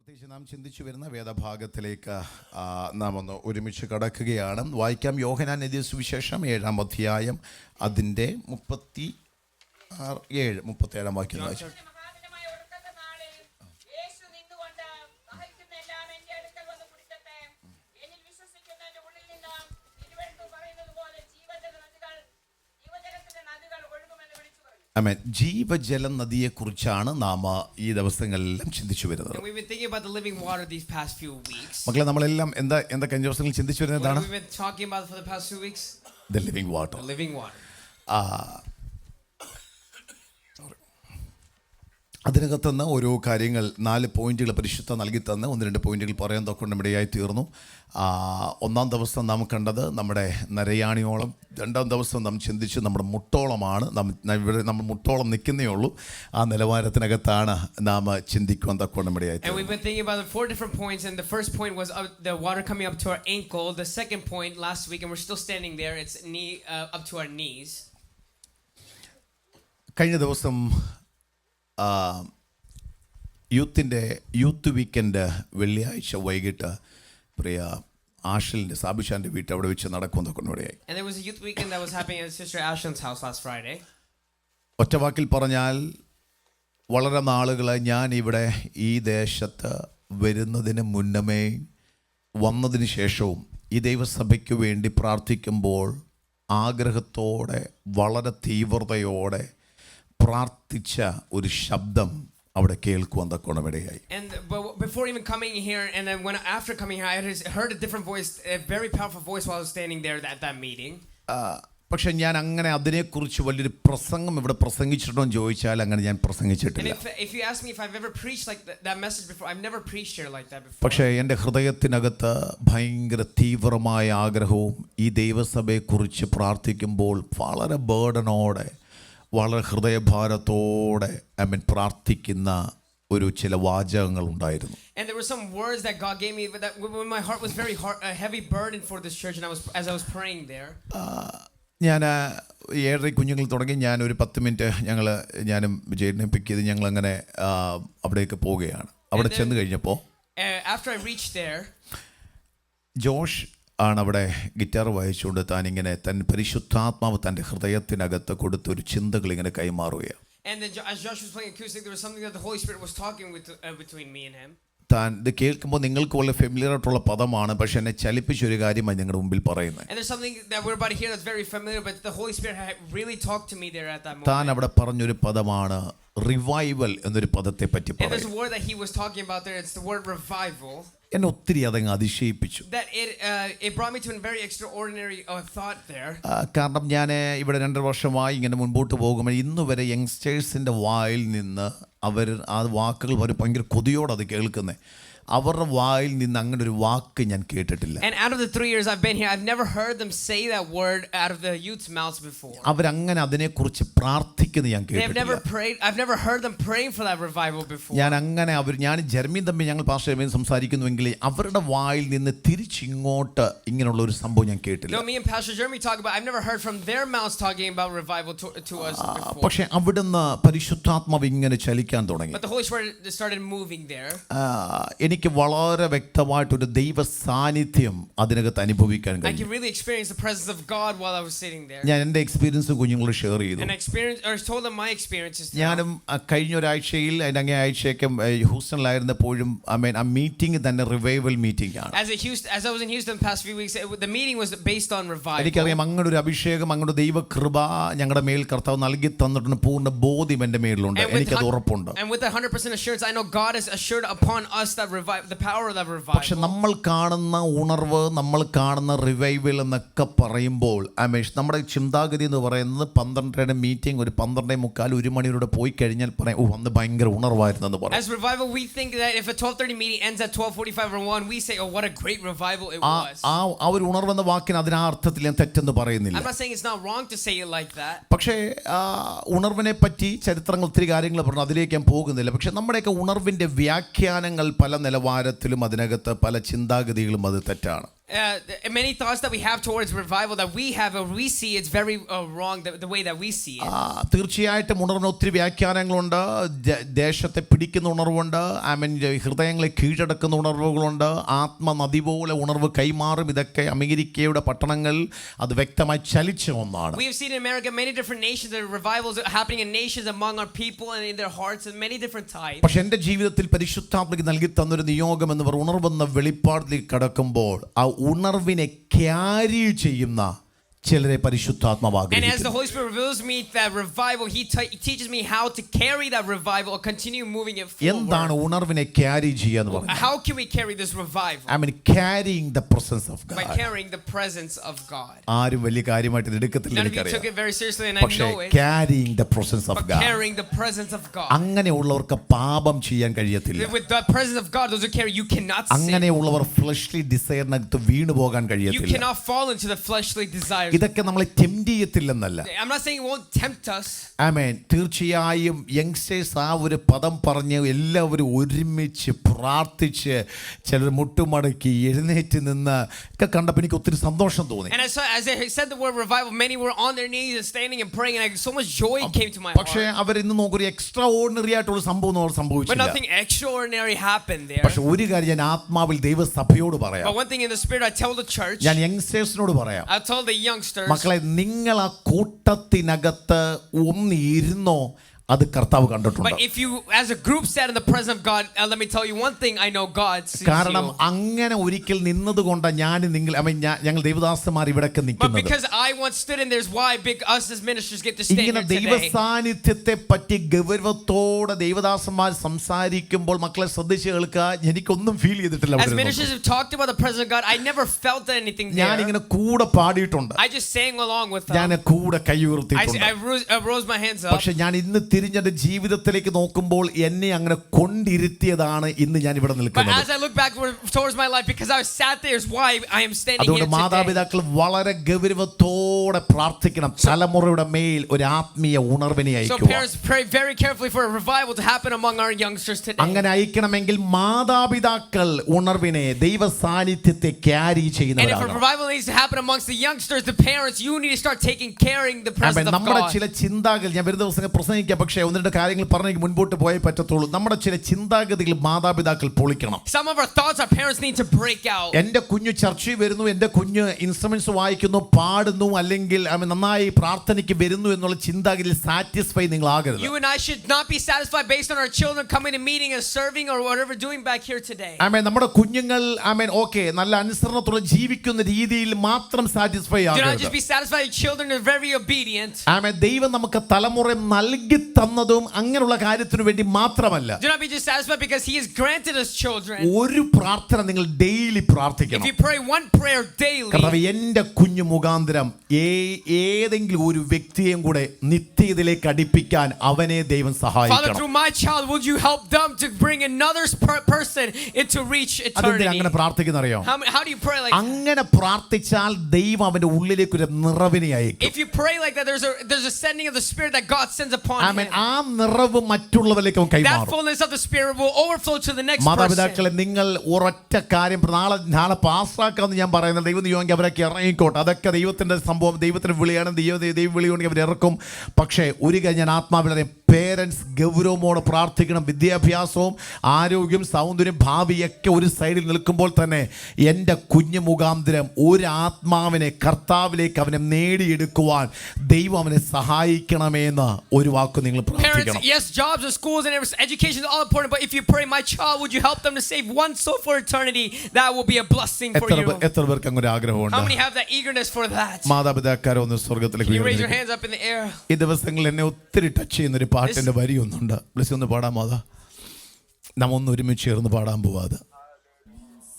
പ്രത്യേകിച്ച് നാം ചിന്തിച്ചു വരുന്ന വേദഭാഗത്തിലേക്ക് നാം ഒന്ന് ഒരുമിച്ച് കടക്കുകയാണ്. വായിക്കാം. യോഹന്നാൻ എഴുതിയ സുവിശേഷം 7-ാം അധ്യായം അതിൻ്റെ 37-ാം വാക്യം വായിച്ചു. ആമേൻ. ജീവജല നദിയെക്കുറിച്ചാണ് നാം ഈ ദിവസങ്ങളിലെല്ലാം ചിന്തിച്ചു വരുന്നത്. മക്കളെ, നമ്മളെല്ലാം എന്താ കഴിഞ്ഞ ദിവസങ്ങളിൽ ചിന്തിച്ചു വരുന്നതാണ് ദ ലിവിംഗ് വാട്ടർ. അതിനകത്തുനിന്ന് ഓരോ കാര്യങ്ങൾ 4 പോയിന്റുകൾ പരിശുദ്ധ നൽകി തന്ന് 1-2 പോയിന്റുകൾ പറയാൻ തൊക്കൊണ്ട് ഇടയായി തീർന്നു. 1-ാം ദിവസം നാം കണ്ടത് നമ്മുടെ നരയാണിയോളം, 2-ാം ദിവസം നാം ചിന്തിച്ചു നമ്മുടെ മുട്ടോളമാണ്. ഇവിടെ നമ്മൾ മുട്ടോളം നിൽക്കുന്നേ ഉള്ളൂ. ആ നിലവാരത്തിനകത്താണ് നാം ചിന്തിക്കുവാൻ തൊക്കൊണ്ട് ഇടയായി. And we've been thinking about the 4 different points, and the first point was the water coming up to our ankle. The second point last week, and we're still standing there, it's up to our knees. കഴിഞ്ഞ ദിവസം youth weekend വെള്ളിയാഴ്ച വൈകിട്ട് പ്രിയ ആഷിലിൻ്റെ സാബിഷാൻ്റെ വീട്ടിൽ അവിടെ വെച്ച് നടക്കുമെന്നൊക്കെ ഇടയായി. And there was a youth weekend that was happening at Sister Ashton's house last Friday. ഒറ്റവാക്കിൽ പറഞ്ഞാൽ വളരെ നാളുകളായി ഞാൻ ഇവിടെ ഈ ദേശത്ത് വരുന്നതിന് മുന്നമേ വന്നതിന് ശേഷവും ഈ ദൈവസഭയ്ക്ക് വേണ്ടി പ്രാർത്ഥിക്കുമ്പോൾ ആഗ്രഹത്തോടെ വളരെ തീവ്രതയോടെ പ്രാർത്ഥിച്ച ഒരു ശബ്ദം അവിടെ കേൾക്കുവാൻ തക്കോണം ഇടയായി. And before even coming here, and then after coming here, I heard a different voice, a very powerful voice while I was standing there at that meeting. പക്ഷെ ഞാൻ അങ്ങനെ അതിനെക്കുറിച്ച് വലിയൊരു പ്രസംഗം ഇവിടെ പ്രസംഗിച്ചിട്ടുണ്ടോ എന്ന് ചോദിച്ചാൽ അങ്ങനെ ഞാൻ പ്രസംഗിച്ചിട്ടില്ല. If you ask me if I've ever preached like that message before, I've never preached here like that before. പക്ഷേ എൻ്റെ ഹൃദയത്തിനകത്ത് ഭയങ്കര തീവ്രമായ ആഗ്രഹവും ഈ ദൈവസഭയെക്കുറിച്ച് പ്രാർത്ഥിക്കുമ്പോൾ വളരെ ബേർഡനോടെ വളരെ ഹൃദയഭാരത്തോടെ പ്രാർത്ഥിക്കുന്ന ഒരു ചില വാചകങ്ങൾ ഉണ്ടായിരുന്നു. And there were some words that God gave me that when my heart was very a heavy burden for this church, and as I was praying there. ഞാൻ 7:30 കുഞ്ഞുങ്ങൾ തുടങ്ങി ഞാൻ ഒരു 10 മിനിറ്റ് ഞാനും വിജയനെ പിക്ക് ചെയ്ത് ഞങ്ങൾ അങ്ങനെ അവിടേക്ക് പോവുകയാണ്. അവിടെ ചെന്ന് കഴിഞ്ഞപ്പോൾ after I reached there, Josh ആണ് അവിടെ ഗിറ്റാർ വായിച്ചുകൊണ്ട് താനിങ്ങനെ പരിശുദ്ധാത്മാവ് തൻ്റെ ഹൃദയത്തിനകത്ത് കൊടുത്തൊരു ചിന്തകൾ ഇങ്ങനെ കൈമാറുകയാണ്. And then as Josh was playing acoustic, there was something that the Holy Spirit was talking between me and him. താൻ ഇത് കേൾക്കുമ്പോൾ നിങ്ങൾക്ക് വളരെ ഫെമിലിയർ ആയിട്ടുള്ള പദമാണ്, പക്ഷെ എന്നെ ചലിപ്പിച്ചൊരു കാര്യമായി ഞങ്ങളുടെ മുമ്പിൽ പറയുന്നത്. And there's something that we're about to hear that's very familiar, but the Holy Spirit had really talked to me there at that moment. താൻ അവിടെ പറഞ്ഞൊരു പദമാണ് റിവൈവൽ എന്നൊരു പദത്തെ പറ്റി പറയുന്നത്. And there's a word that he was talking about there. It's the word revival. എന്നെ ഒത്തിരി അതങ്ങ് അതിശയിപ്പിച്ചു. That it brought me to a very extraordinary thought there. കാരണം ഞാൻ ഇവിടെ 2 വർഷമായി ഇങ്ങനെ മുൻപോട്ട് പോകുമ്പോൾ ഇന്ന് വരെ യങ്സ്റ്റേഴ്സിൻ്റെ വായിൽ നിന്ന് അവർ ആ വാക്കുകൾ അവർ ഭയങ്കര കൊതിയോടെ അത് കേൾക്കുന്നത്. അവരുടെ വായിൽ നിന്ന് അങ്ങനെ ഒരു വാക്ക് ഞാൻ കേട്ടിട്ടില്ല. And out of the 3 years I've been here, I've never heard them say that word out of the youth's mouths before. അവരങ്ങനെ അതിനെക്കുറിച്ച് പ്രാർത്ഥിക്കുന്നത് ഞാൻ കേട്ടിട്ടില്ല. I've never heard them praying for that revival before. ഞാൻ ജെർമീൻ തമ്മിൽ ഞങ്ങൾ പാസ്റ്റർ ജെർമീൻ സംസാരിക്കുന്നുവെങ്കിൽ അവരുടെ വായിൽ നിന്ന് തിരിച്ചിങ്ങോട്ട് ഇങ്ങനെയുള്ള ഒരു സംഭവം ഞാൻ കേട്ടില്ല. No, me and Pastor Jeremy talk about, I've never heard from their mouths talking about revival to us before. പക്ഷേ അവിടുന്ന് പരിശുദ്ധാത്മാവ് ഇങ്ങനെ ചലിക്കാൻ തുടങ്ങി. But the Holy Spirit started moving there. എനിക്ക് വളരെ വ്യക്തമായിട്ടൊരു ദൈവ സാന്നിധ്യം അതിനകത്ത് അനുഭവിക്കാൻ കഴിഞ്ഞു. I can really experience the presence of God while I was sitting there. ഞാൻ എൻ്റെ എക്സ്പീരിയൻസ് കുഞ്ഞുങ്ങളോട് ഷെയർ ചെയ്തു. told them my experiences. ഞാനും കഴിഞ്ഞ ഒരാഴ്ചയിൽ അങ്ങേ ആഴ്ചയ്ക്ക് ഹൂസ്റ്റണിലായിരുന്നപ്പോഴും ആ മീറ്റിംഗ് തന്നെ റിവൈവൽ മീറ്റിംഗ് ആണ്. As I was in Houston past few weeks, the meeting was based on revival. എനിക്കറിയാം അങ്ങനെ ഒരു അഭിഷേകം അങ്ങനെ ദൈവകൃപ ഞങ്ങളുടെ മേൽ കർത്താവ് നൽകി തന്നിട്ടുണ്ട്. പൂർണ്ണ ബോധ്യം എൻ്റെ മേലിലുണ്ട്, എനിക്കത് ഉറപ്പുണ്ട്. And with 100% assurance, I know God has assured upon us that the power of that revival. പക്ഷെ നമ്മൾ കാണുന്ന ഉണർവ്, നമ്മൾ കാണുന്ന റിവൈവൽ എന്നൊക്കെ പറയുമ്പോൾ നമ്മുടെ ചിന്താഗതി എന്ന് പറയുന്നത് 12:30 മീറ്റിംഗ് ഒരു 12:45 1 മണിയോടെ പോയി കഴിഞ്ഞാൽ പറയും ഓ അന്ന് ഭയങ്കര ഉണർവായിരുന്നു എന്ന് പറയും. As revival, we think that if a 12:30 meeting ends at 12:45 or 1, we say oh what a great revival it was. ആ ഒരു ഉണർവെന്ന വാക്കിന് അതിന് ആ അർത്ഥത്തിൽ ഞാൻ തെറ്റെന്ന് പറയുന്നില്ല. I'm not saying it's not wrong to say it like that. പക്ഷേ ഉണർവിനെ പറ്റി ചരിത്രങ്ങൾ ഒത്തിരി കാര്യങ്ങൾ പറഞ്ഞു, അതിലേക്ക് ഞാൻ പോകുന്നില്ല. പക്ഷെ നമ്മുടെയൊക്കെ ഉണർവിന്റെ വ്യാഖ്യാനങ്ങൾ പല നിലവാരത്തിലും അതിനകത്ത് പല ചിന്താഗതികളും അത് തെറ്റാണ്. many thoughts that we have towards revival that we have or we see, it's very wrong the way that we see it. തീർച്ചയായിട്ടും ഉണർവിന് ഒത്തിരി വ്യാഖ്യാനങ്ങളുണ്ട്. ദേശത്തെ പിടിക്കുന്ന ഉണർവുണ്ട്, ഹൃദയങ്ങളെ കീഴടക്കുന്ന ഉണർവുകളുണ്ട്, ആത്മനദി പോലെ ഉണർവ് കൈമാറും. ഇതൊക്കെ അമേരിക്കയുടെ പട്ടണങ്ങൾ അത് വ്യക്തമായി ചലിച്ച ഒന്നാണ്. We have seen in America many different nations, there are revivals happening in nations among our people and in their hearts and many different types. പക്ഷെ എൻ്റെ ജീവിതത്തിൽ പരിശുദ്ധാത്മക്ക് നൽകി തന്നൊരു നിയോഗം എന്ന് പറഞ്ഞ ഉണർവെന്ന വെളിപ്പാടിലേക്ക് കടക്കുമ്പോൾ ആ ഉണർവിനെ ക്യാരി ചെയ്യുന്ന ചിലരെ പരിശുദ്ധാത്മാവാകും. And as the Holy Spirit reveals me that revival, he teaches me how to carry that revival or continue moving it forward. എന്താണ് ഉണർവിനെ ക്യാരി ചെയ്യാന്ന് പറയുന്നത്? How can we carry this revival? Carrying the presence of God. By carrying the presence of God. ആരും വലിയ കാര്യമായിട്ട് ഇത് എടുക്കത്തില്ല, None of you took it very seriously and I know it. Carrying the presence of God. Carrying the presence of God. അങ്ങനെയുള്ളവർക്ക് പാപം ചെയ്യാൻ കഴിയത്തില്ല. With the presence of God, those who carry, you cannot sin. അങ്ങനെയുള്ളവർ fleshly ഡിസയറിനകത്ത് വീണു പോകാൻ കഴിയത്തില്ല. You cannot fall into the fleshly desires. ഇതൊക്കെ നമ്മളെ ടെംപ്റ്റ് ചെയ്യത്തില്ലെന്നല്ല. I'm not saying it won't tempt us. തീർച്ചയായും യങ്സ്റ്റേഴ്സ് ആ ഒരു പദം പറഞ്ഞ് എല്ലാവരും ഒരുമിച്ച് പ്രാർത്ഥിച്ച് ചിലർ മുട്ടുമടക്കി എഴുന്നേറ്റ് നിന്ന് ഒക്കെ കണ്ടപ്പോൾ എനിക്ക് ഒത്തിരി സന്തോഷം തോന്നി. And as I said the word revival, many were on their knees and standing and praying, and so much joy came to my heart. പക്ഷേ അവർ ഇന്ന് നോക്കൊരു എക്സ്ട്രാ ഓർഡിനറി ആയിട്ടുള്ള സംഭവം സംഭവിച്ചില്ല. But nothing extraordinary happened there. പക്ഷെ ഒരു കാര്യം ഞാൻ ആത്മാവിൽ ദൈവസഭയോട് പറയാം. But one thing in the spirit I tell the church. ഞാൻ യങ്സ്റ്റേഴ്സിനോട് പറയാം. I tell the youngsters. മക്കളെ, നിങ്ങൾ ആ കൂട്ടത്തിനകത്ത് ഒന്നിരുന്നോ അത് കർത്താവ് കണ്ടിട്ടുണ്ട്. But if you as a group sat in the presence of God, let me tell you one thing I know, God sees you. കാരണം അങ്ങനെ ഒരിക്കൽ നിന്നതുകൊണ്ട് ഞങ്ങൾ ദൈവദാസന്മാർ ഇവിടൊക്കെ നിൽക്കുന്നത്. But because I once stood in, there's why us as ministers get to stand here today. ദൈവസാന്നിധ്യത്തെ പറ്റി ഗൗരവത്തോടെ ദൈവദാസന്മാർ സംസാരിക്കുമ്പോൾ മക്കളെ ശ്രദ്ധിച്ച് കേൾക്കുക, എനിക്കൊന്നും ഫീൽ ചെയ്തിട്ടില്ല. As ministers have talked about the presence of God, I never felt anything there. ഞാൻ ഇങ്ങനെ കൂടെ പാടിയിട്ടുണ്ട്. I just sang along with them. ഞാൻ കൂടെ കൈ ഉയർത്തിയിട്ടുണ്ട്. I rose my hands up. പക്ഷെ ഞാൻ ഇന്ന് തിരിഞ്ഞെന്റെ ജീവിതത്തിലേക്ക് നോക്കുമ്പോൾ എന്നെ അങ്ങനെ കൊണ്ടിരുത്തിയതാണ് ഇന്ന് ഞാൻ ഇവിടെ നിൽക്കുന്നത്. But as I look back towards my life, because I sat there is why I am standing here അതുകൊണ്ട് today. മാതാപിതാക്കൾ വളരെ ഗൗരവത്തോടെ പ്രാർത്ഥിക്കണം, തലമുറയുടെ മേൽ ഒരു ആത്മീയ ഉണർവിനെ അയക്കുക. So parents, pray very carefully for a revival to happen among our youngsters today. അങ്ങനെ അയക്കണമെങ്കിൽ മാതാപിതാക്കൾ ഉണർവിനെ ദൈവ സാന്നിധ്യത്തെ ക്യാരി ചെയ്യുന്നവരാണ്. And if a revival needs to happen amongst the youngsters, the parents, you need to start carrying the presence of God. നമ്മുടെ ചില ചിന്താഗതികൾ, ഞാൻ വരുന്ന ദിവസം പ്രസംഗിക്കാം, പക്ഷേ ഒന്നിന്റെ കാര്യങ്ങൾ പറഞ്ഞെങ്കിൽ മുൻപോട്ട് പോയേ പറ്റത്തുള്ളൂ. നമ്മുടെ ചില ചിന്താഗതികൾ മാതാപിതാക്കൾ പൊളിക്കണം. Some of our thoughts our parents need to break out. എൻ്റെ കുഞ്ഞു ചർച്ചയിൽ വരുന്നു, എൻ്റെ കുഞ്ഞ് ഇൻസ്ട്രുമെന്റ്സ് വായിക്കുന്നു, പാടുന്നു, അല്ലെങ്കിൽ നന്നായി പ്രാർത്ഥനയ്ക്ക് വരുന്നു എന്നുള്ള ചിന്താഗതിയിൽ സാറ്റിസ്ഫൈ നിങ്ങൾ ആകരുത്. You and I should not be satisfied based on our children coming to meeting and serving or whatever doing back here today. നമ്മുടെ കുഞ്ഞുങ്ങൾ ഓക്കെ നല്ല അനുസരണത്തോടെ ജീവിക്കുന്ന രീതിയിൽ മാത്രം സാറ്റിസ്ഫൈ Do ആകരുത്. not just be satisfied. Children are very obedient. ദൈവം നമുക്ക് തലമുറ നൽകി തന്നതും അങ്ങനെയുള്ള കാര്യത്തിനു വേണ്ടി മാത്രമല്ല. Do not be just satisfied because he has granted us children. ഒരു പ്രാർത്ഥന നിങ്ങൾ ഡെയിലി പ്രാർത്ഥിക്കണം. If you pray one prayer daily, കർത്താവേ, എൻ്റെ കുഞ്ഞു മുഖാന്തരം ഏതെങ്കിലും ഒരു വ്യക്തിയെയും കൂടെ നിത്യതയിലേക്ക് അടുപ്പിക്കാൻ അവനെ ദൈവം Father, സഹായിക്കണം. through my child, would you help them to bring another person into reach eternity? അങ്ങനെ പ്രാർത്ഥിക്കുന്ന അറിയോ? How do you pray like that? അങ്ങനെ പ്രാർത്ഥിച്ചാൽ ദൈവം അവന്റെ ഉള്ളിലേക്ക് ഒരു നിറവിനെ അയക്കും. If you pray like that, there's a sending of the Spirit that God sends upon him. ആ നിറവ് മറ്റുള്ളവരിലേക്ക് That കൈമാറും. fullness of the Spirit will overflow to the next മാതാപിതാക്കളെ, person. നിങ്ങൾ ഒരൊറ്റ കാര്യം നാളെ പാസ്സാക്കാന്ന് ഞാൻ പറയുന്നത്, ദൈവം നിയോഗി അവരൊക്കെ ഇറങ്ങിക്കോട്ടെ, അതൊക്കെ ദൈവത്തിന്റെ സംഭവം, ദൈവത്തിന്റെ വിളിയാണ്, ദൈവ വിളിയുണ്ടെങ്കിൽ അവരിറക്കും. പക്ഷേ ഒരു കാര്യം ഞാൻ ആത്മാവിലെ പേരൻസ് ഗൗരവമോടെ പ്രാർത്ഥിക്കണം. വിദ്യാഭ്യാസവും ആരോഗ്യം സൗന്ദര്യം ഭാവിയൊക്കെ ഒരു സൈഡിൽ നിൽക്കുമ്പോൾ തന്നെ എൻ്റെ കുഞ്ഞു മുഖാന്തരം ഒരു ആത്മാവിനെ കർത്താവിലേക്ക് അവനെ നേടിയെടുക്കുവാൻ ദൈവം അവനെ സഹായിക്കണമെന്ന് ഒരു വാക്ക് നിങ്ങൾ പ്രാർത്ഥിക്കണം. Parents, yes, jobs and schools and education is all important, but if you pray, my child, would you help them to save one soul for eternity? That will be a blessing for you. എത്ര പേർക്ക് അങ്ങനെ ആഗ്രഹമുണ്ട്? How many have that eagerness for that? മാതാപിതാക്കാരെ ഒന്ന് സ്വർഗ്ഗത്തിലേക്ക് Can you raise your ഉയർത്തി. hands up in the air? ഈ ദിവസങ്ങളിൽ എന്നെ ഒത്തിരി ടച്ച് ചെയ്യുന്ന ഒരു പാട്ടിന്റെ വരി ഒന്നുണ്ട്. പ്ലീസ് ഒന്ന് പാടാൻ മാതാ. നാം ഒന്ന് ഒരുമിച്ച് ചേർന്ന് പാടാൻ പോവാതെ.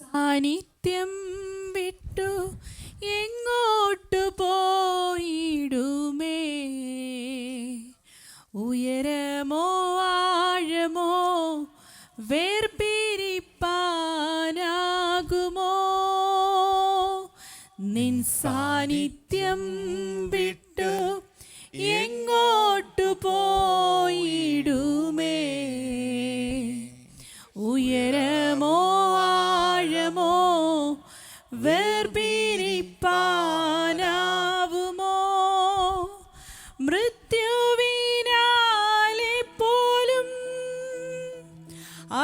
സാന്നിധ്യം വിട്ടു എങ്ങോട്ട് പോയിടുമേ, ഉയരമോ ആഴമോ വേർപിരിപ്പാനാകുമോ, നിൻ സാന്നിധ്യം വിട്ടു എങ്ങോട്ട് പോയിടുമേ, ഉയരമോ ആഴമോ വേർ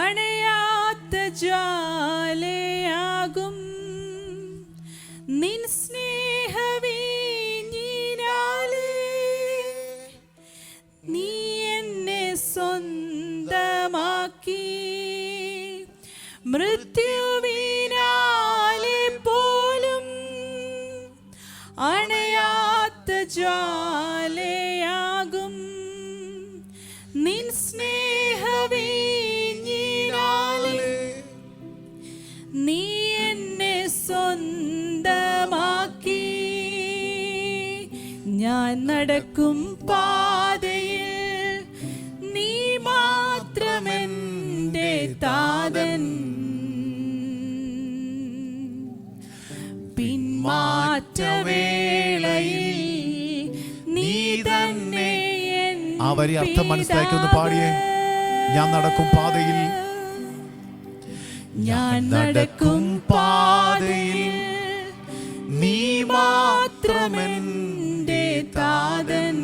അണയാത്ത ജ്വാലയാകും നിൻ സ്നേഹവീഞ്ഞിനാലേ നീ എന്നെ സ്വന്തമാക്കി മൃത്യുവിനാലെ പോലും അണയാത്ത ജ്വാലയാകും നിൻ സ്നേഹവീഞ്ഞിനാലെ നീ എന്നെ സ്വന്തമാക്കി ഞാൻ നടക്കും പാതയിൽ നീ മാത്രമെൻ്റെ താതൻ പിന്മാറ്റവേളയിൽ നീ തന്നെ എൻ ആ വരി അർത്ഥം മനസ്സിലാക്കി ഒന്ന് പാടിയേ. ഞാൻ നടക്കും പാതയിൽ, ഞാൻ നടക്കും പാതയിൽ നീ മാത്രമെൻ്റെ താതൻ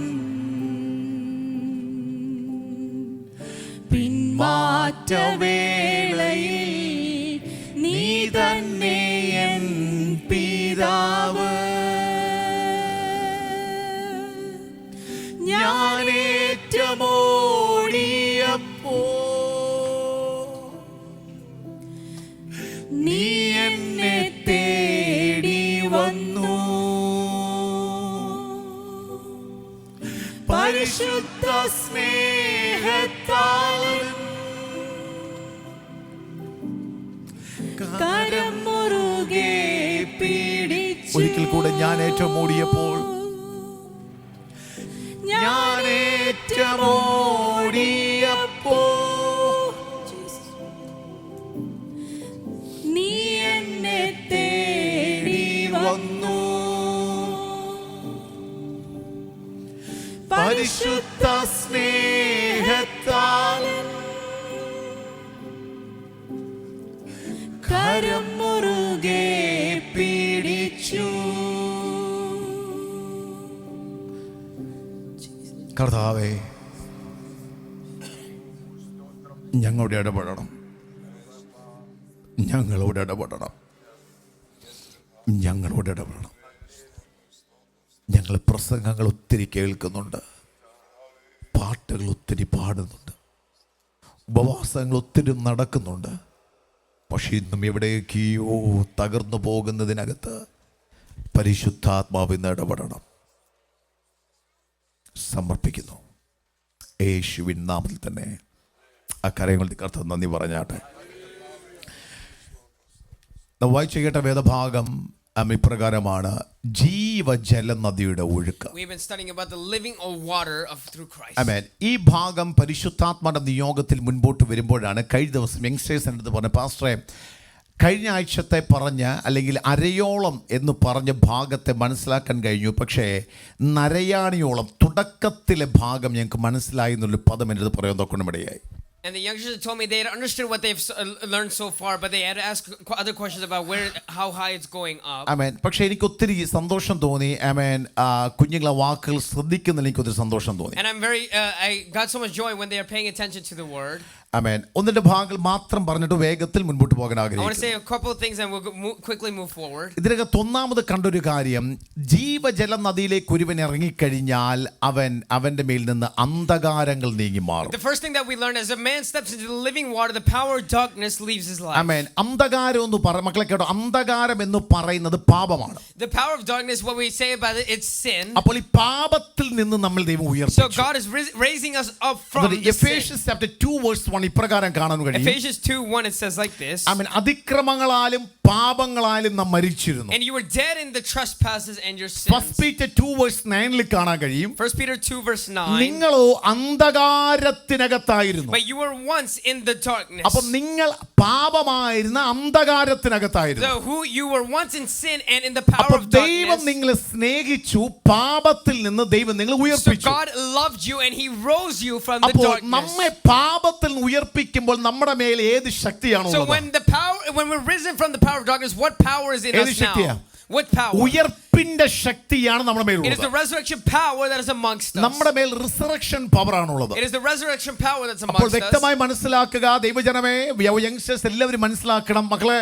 പിന്മാറ്റവേളയിൽ നീ തന്നെ എൻ പിതാവ്. ഞാനേറ്റമോടിയപ്പോ നീ എന്നെ തേടി വന്നു. പരിശുദ്ധ സ്നേഹത്താലും കരം മുറുകെ പിടിച്ചു. ഒരിക്കൽ കൂടെ ഞാൻ ഏറ്റവും ഓടിയപ്പോൾ, ഞാൻ ഏറ്റമോടിയപ്പോ നീ എന്നെ തേടി വന്നു. പരിശുദ്ധ സ്നേഹത്താൽ കരം മുറുകെ പിടിച്ചു. കർത്താവേ, ഞങ്ങളോട് ഇടപെടണം, ഞങ്ങളോട് ഇടപെടണം, ഞങ്ങളോട് ഇടപെടണം. ഞങ്ങൾ പ്രസംഗങ്ങൾ ഒത്തിരി കേൾക്കുന്നുണ്ട്, പാട്ടുകൾ ഒത്തിരി പാടുന്നുണ്ട്, ഉപവാസങ്ങൾ ഒത്തിരി നടക്കുന്നുണ്ട്. പക്ഷെ ഇന്നും എവിടേക്കോ തകർന്നു പോകുന്നതിനകത്ത് പരിശുദ്ധാത്മാവിന്ന് ഇടപെടണം. സമർപ്പിക്കുന്നു യേശുവിൻ നാമത്തിൽ തന്നെ. ആ കരങ്ങൾ കർത്താവ് നന്ദി പറഞ്ഞാട്ടെ. വായിച്ചു കേട്ട വേദഭാഗം ഇപ്രകാരമാണ്: ജീവജല നദിയുടെ ഒഴുക്ക്. We've been studying about the living water through Christ. ആമേൻ. ഈ ഭാഗം പരിശുദ്ധാത്മാവിന്റെ നിയോഗത്തിൽ മുൻപോട്ട് വരുമ്പോഴാണ് കഴിഞ്ഞ ദിവസം യങ്സ്റ്റേഴ്സ് എൻ്റെ പറഞ്ഞ പാസ്റ്ററെ, കഴിഞ്ഞ ആഴ്ചത്തെ പറഞ്ഞ അല്ലെങ്കിൽ അരയോളം എന്ന് പറഞ്ഞ ഭാഗത്തെ മനസ്സിലാക്കാൻ കഴിഞ്ഞു. പക്ഷേ നരയാണിയോളം തുടക്കത്തിലെ ഭാഗം ഞങ്ങൾക്ക് മനസ്സിലായി എന്നുള്ളൊരു പദം എൻ്റെ അടുത്ത് പറയാൻ തൊക്കൊണ്ടുമിടയായി. And the youngsters told me they had understood what they've learned so far, but they had to ask other questions about how high it's going up. ആമേൻ. പക്ഷേ എനിക്ക് ഒത്തിരി സന്തോഷം തോന്നി. ആമേൻ. കുഞ്ഞുങ്ങളെ വാക്കുകൾ ശ്രദ്ധിക്കുന്നതിൽ എനിക്ക് ഒത്തിരി സന്തോഷം തോന്നി. And I got so much joy when they are paying attention to the word. ആമേൻ. ഒന്നിന്റെ ഭാഗങ്ങൾ മാത്രം പറഞ്ഞിട്ട് വേഗത്തിൽ മുൻപോട്ട് പോകാൻ I want to ആഗ്രഹിക്കുന്നു. say a couple of things and we'll quickly move forward. ഇതിനകത്ത് ഒന്നാമത് കണ്ടൊരു കാര്യം, ജീവജല നദിയിലേക്ക് ഒരുവൻ ഇറങ്ങിക്കഴിഞ്ഞാൽ അവന്റെ മേൽ നിന്ന് അന്ധകാരങ്ങൾ നീങ്ങി മാറും. The first thing that we learn as a man steps into the living water, the power of darkness leaves his life. ആമേൻ. അന്ധകാരം എന്ന് മക്കളെ കേട്ടോ, അന്ധകാരം എന്ന് പറയുന്നത് പാപമാണ്. The power of darkness, what we say about it, it's sin. അപ്പോൾ ഈ പാപത്തിൽ നിന്ന് നമ്മൾ ദൈവം So ഉയർപ്പിച്ചു. God is raising us up from the sin. Ephesians chapter 2 verse 1 ഇപ്രകാരം കാണാൻ കഴിയും. Ephesians 2:1 it says like this. ആമേൻ. അതിക്രമങ്ങളാലും പാപങ്ങളാലും നാം മരിച്ചിരുന്നു. And you were dead in the trespasses and your sins. 1 Peter 2 verse 9 കാണാൻ കഴിയും. 1 Peter 2 verse 9. നിങ്ങളോ അന്ധകാരത്തിനകത്തായിരുന്നു. But you were once in the darkness. അപ്പോൾ നിങ്ങൾ പാപമായിരുന്ന അന്ധകാരത്തിനകത്തായിരുന്നു. So who you were once in sin and in the power അപ്പോൾ of ദൈവം darkness. നിങ്ങളെ സ്നേഹിച്ചു, പാപത്തിൽ നിന്ന് ദൈവം നിങ്ങളെ So ഉയർപ്പിച്ചു. God loved you and he rose you from the അപ്പോൾ darkness. നമ്മെ പാപത്തിൽ നിന്ന് ഉയർപ്പിക്കുമ്പോൾ നമ്മുടെ മേൽ ഏത് ശക്തിയാണോ So ഉള്ളത്? when we're risen from the power of darkness, what power is in ഏത് us ശക്തിയാ? now? What power? ഉയർപ്പിച്ച ശക്തിയാണ് നമ്മുടെ It is മേലുള്ളത്. the resurrection power that is amongst us. നമ്മുടെ മേൽ റിസറക്ഷൻ പവർ ആണുള്ളത്. It is the resurrection power that's അപ്പോൾ amongst us. വ്യക്തമായി മനസ്സിലാക്കുക ദൈവജനമേ, യങ്സ്റ്റേഴ്സ് എല്ലാവരും മനസ്സിലാക്കണം. മക്കളെ,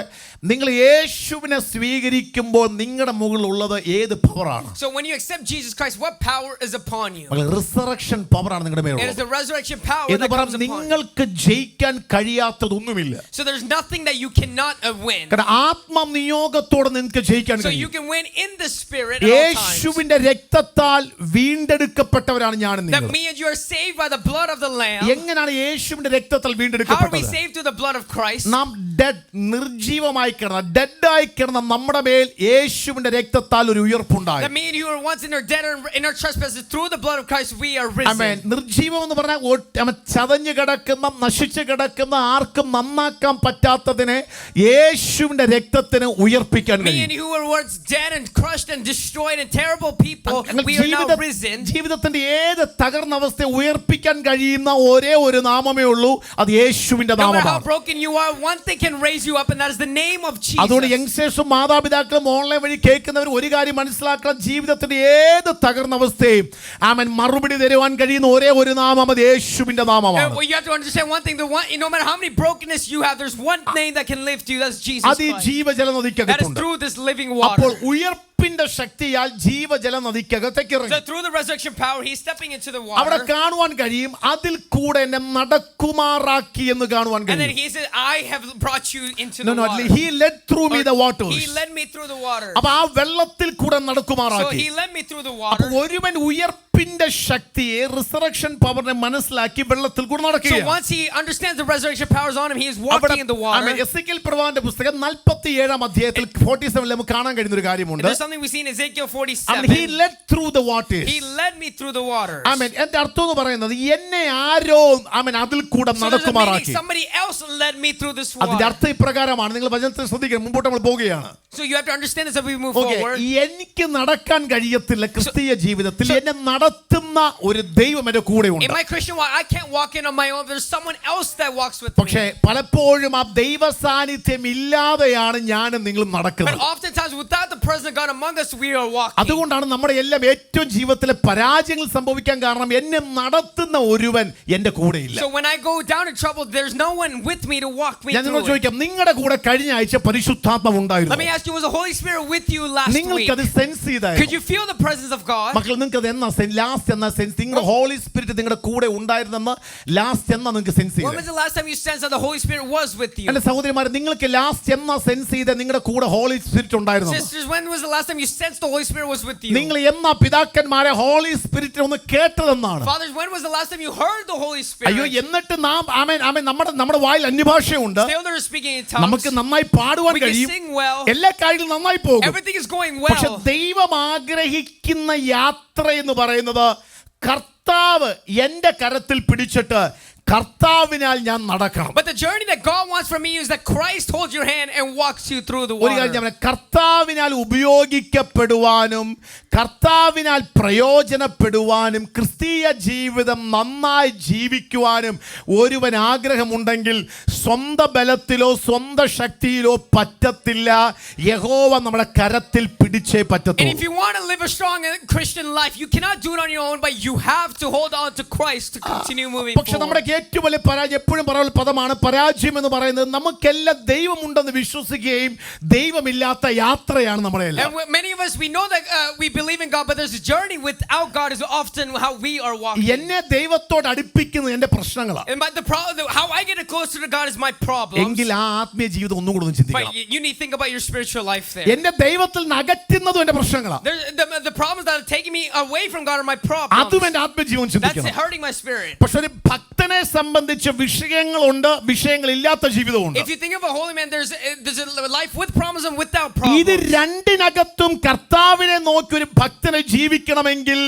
നിങ്ങൾ യേശുവിനെ സ്വീകരിക്കുമ്പോൾ നിങ്ങളുടെ മുകളിലുള്ളത് ഏത് പവറാണ്? So when you accept Jesus Christ, what power is upon you? Resurrection പവറാണ് നിങ്ങളുടെ It is മേലുള്ളത്. the resurrection power എന്ന് that comes പറഞ്ഞാൽ upon you. നിങ്ങൾക്ക് ജയിക്കാൻ കഴിയാത്തതൊന്നുമില്ല. So there's nothing that you cannot win. കാരണം ആത്മനിയോഗത്തോടെ നിങ്ങൾക്ക് ജയിക്കാൻ So you കഴിയും. can win in the spirit at all times. യേശുവിന്റെ രക്തത്താൽ വീണ്ടെടുക്കപ്പെട്ടവരാണ് ഞാനും That നിങ്ങൾ. me and you are saved by the blood of the Lamb. എങ്ങനെയാണ് യേശുവിന്റെ രക്തത്താൽ How are we വീണ്ടെടുക്കപ്പെട്ടത്? saved through the blood of Christ? നാം നിർജീവമായി കിടന്ന ഡെഡായി കിടന്ന നമ്മുടെ മേൽ യേശുവിന്റെ രക്തത്താൽ ഒരു ഉയർപ്പുണ്ടായി. That me and you were once in our dead in our trespasses, through the blood of Christ we are amen. risen. നിർജീവം എന്ന് പറഞ്ഞാൽ ചതഞ്ഞു കിടക്കുന്ന നശിച്ചു കിടക്കുന്ന ആർക്കും നന്നാക്കാൻ പറ്റാത്തതിനെ യേശുവിന്റെ രക്തത്തിന് ഉയർപ്പിക്കാൻ Me കഴിയും. and you were once dead and crushed and destroyed and terrible people, അങ്ങനെ we are now risen. ജീവിതത്തിന്റെ ഏത് തകർന്ന അവസ്ഥയെ ഉയർപ്പിക്കാൻ കഴിയുന്ന ഒരേ ഒരു നാമമേ ഉള്ളൂ, അത് യേശുവിന്റെ No matter how നാമമാണ്. broken you are, one thing can raise you up, and that is the name of അതുകൊണ്ട് Jesus. യങ്സ്റ്റേഴ്സും മാതാപിതാക്കളും ഓൺലൈൻ വഴി കേൾക്കുന്നവർ ഒരു കാര്യം മനസ്സിലാക്കണം. ജീവിതത്തിന്റെ ഏത് തകർന്ന അവസ്ഥയും ആമേൻ മറുപടി തരുവാൻ കഴിയുന്ന ഒരേ ഒരു നാമം അത് യേശുവിന്റെ നാമമാണ്. You have to understand one thing: no matter how many brokenness you have, there's one name that can lift you. That's Jesus അത് ഈ Christ. ജീവജല That is നദിക്കകത്തുണ്ട്. through this living അപ്പോൾ water. ഉയർപ്പിന്റെ ശക്തിയാൽ ജീവജല നദിക്കകത്തേക്ക് So ഇറങ്ങി. through the resurrection power, He's stepping into the അവിടെ water, കാണുവാൻ കഴിയും, അതിൽ കൂടെ എന്നെ നടക്കുമാറാക്കി എന്ന് കാണുവാൻ and then കഴിയും. He says, "I have brought you into No, the no, water." he led through me the waters. He led me through the water. അപ്പൊ ആ വെള്ളത്തിൽ കൂടെ So നടക്കുമാറാക്കി. He led me through the അപ്പൊ water. ഒരുവൻ ഉയർപ്പിന്റെ ശക്തിയെ resurrection പവറിനെ മനസ്സിലാക്കി വെള്ളത്തിൽ കൂടെ So നടക്കുകയാണ്. once he understands the resurrection power is on him, he is walking in the water. Ezekiel പ്രവാചകന്റെ പുസ്തകം 47 അധ്യായത്തിൽ 47 നമുക്ക് കാണാൻ കഴിയുന്ന ഒരു And കാര്യമുണ്ട്. there's something we see in Ezekiel He 47. led through the waters. He led me through the waters. ആമേൻ. എന്റെ അർത്ഥം എന്ന് പറയുന്നത് എന്നെ ആരോ ആമേൻ അതിൽ കൂടെ So there's a meaning, നടക്കുമാറാക്കി. somebody else led me through this അതിന്റെ water. അർത്ഥം ഇപ്രകാരമാണ്. നിങ്ങൾ വചനത്തിൽ ശ്രദ്ധിക്കണം, മുമ്പോട്ട് നമ്മൾ പോവുകയാണ്. So you have to understand this as we move okay, forward. എനിക്ക് നടക്കാൻ കഴിയത്തില്ല ക്രിസ്തീയ ജീവിതത്തിൽ. എന്നെ നടത്തുന്ന ഒരു ദൈവം എന്റെ കൂടെ In ഉണ്ട്. my Christian walk, I can't walk in on my own. There's someone else that walks with പക്ഷേ me. പലപ്പോഴും ആ ദൈവ സാന്നിധ്യം ഇല്ലാതെയാണ് ഞാനും നിങ്ങളും But നടക്കുന്നത്. oftentimes, without the presence of God among us, we are walking. അതുകൊണ്ടാണ് നമ്മുടെ എല്ലാം ഏറ്റവും ജീവിതത്തിലെ പരാജയങ്ങൾ സംഭവിക്കാൻ കാരണം എന്നെ നടത്തുന്ന ഒരുവൻ എന്റെ കൂടെ ഇല്ല. So when I go down in trouble, there's no one with me to walk me ഞാൻ through നിങ്ങളോട് it. ചോദിക്കാം, നിങ്ങളുടെ കൂടെ കഴിഞ്ഞ ആഴ്ച പരിശുദ്ധാത്മാവ് Let me ഉണ്ടായിരുന്നു? ask you, was the Holy Spirit with you last week? നിങ്ങൾക്ക് അത് സെൻസ് Could ചെയ്തായിരുന്നു? you feel the presence of God? മക്കൾ, നിങ്ങൾക്ക് അത് എന്നാ ലാസ്റ്റ് എന്നാ സെൻസ്? നിങ്ങളുടെ ഹോളി സ്പിരിറ്റ് നിങ്ങളുടെ കൂടെ ഉണ്ടായിരുന്നെന്ന് ലാസ്റ്റ് എന്നാ നിങ്ങൾക്ക് സെൻസ് When ചെയ്തത്? was the last time you sensed that the Holy Spirit was with you? എന്റെ സഹോദരിമാരെ, നിങ്ങൾക്ക് ലാസ്റ്റ് എന്നാ സെൻസ് ചെയ്ത നിങ്ങളുടെ കൂടെ ഹോളി സ്പിരിറ്റ് ഉണ്ടായിരുന്നു? Sisters, when was the last time you sensed the Holy Spirit was with you? നിങ്ങൾ എന്നാ പിതാക്കന്മാരെ ഹോളി സ്പിരിറ്റ് ഒന്ന് കേട്ടതെന്നാണ്? Fathers, when was the last time you heard the Holy Spirit? അയ്യോ, എന്നിട്ട് നാം ആമേൻ ആമേൻ നമ്മുടെ വായിൽ അന്യഭാഷയുണ്ട്, Still they're speaking in tongues. നമുക്ക് നന്നായി പാടുവാൻ We can കഴിയും, sing well. എല്ലാ കാര്യങ്ങളും നന്നായി പോകും. Everything is going പക്ഷെ well. ദൈവം ആഗ്രഹിക്കുന്ന യാത്ര എന്ന് പറയുന്നത് കർത്താവ് എന്റെ കരത്തിൽ പിടിച്ചിട്ട് കർത്താവിനാൽ ഞാൻ നടക്കണം. But the journey that God wants from me is that Christ holds your hand and walks you through the ഒരു കാര്യം water. ഞാൻ പറയാം, കർത്താവിനാൽ ഉപയോഗിക്കപ്പെടുവാനും കർത്താവിനാൽ പ്രയോജനപ്പെടുവാനും ക്രിസ്തീയ ജീവിതം നന്നായി ജീവിക്കുവാനും ഒരുവൻ ആഗ്രഹമുണ്ടെങ്കിൽ സ്വന്തം ബലത്തിലോ സ്വന്തം ശക്തിയിലോ പറ്റത്തില്ല. യഹോവ നമ്മുടെ കരത്തിൽ പിടിച്ചേ And പറ്റത്തുള്ളൂ. if you want to live a strong Christian life, you cannot do it on your own, but you have to hold on to Christ to continue moving പക്ഷെ നമ്മുടെ forward. ഏറ്റവും വലിയ പരാജയം, എപ്പോഴും പറയുന്ന പദമാണ് പരാജയം എന്ന് പറയുന്നത്. നമുക്കെല്ലാം ദൈവമുണ്ടെന്ന് വിശ്വസിക്കുകയും ദൈവമില്ലാത്ത യാത്രയാണ് നമ്മുടെ എല്ലാം. And many of us, we know that we believe in God, but there's a journey without God is often how we are walking. എന്നെ ദൈവത്തോട് അടുപ്പിക്കുന്നത് എന്റെ പ്രശ്നങ്ങളാണ്. And but how I get closer to God is my problem. എങ്കിൽ ആ ആത്മീയ ജീവിതം ഒന്നും കൂടെ ഒന്ന് ചിന്തിക്കണം. But you need to think about your spiritual life there. എന്റെ ദൈവത്തിൽ നിന്ന് അകറ്റുന്നതും എന്റെ പ്രശ്നങ്ങളാണ്. The problems that are taking me away from God are my problems. അതും എന്റെ ആത്മീയ ജീവൻ That's ചിന്തിക്കണം. hurting my spirit. പക്ഷെ ഒരു ഭക്തനെ സംബന്ധിച്ച് വിഷയങ്ങളുണ്ട്, വിഷയങ്ങളില്ലാത്ത ജീവിതമുണ്ട്. If you think of a holy man, there's a life with problems and without ഇത് problems. രണ്ടിനകത്തും കർത്താവിനെ നോക്കി ഒരു ഭക്തനെ ജീവിക്കണമെങ്കിൽ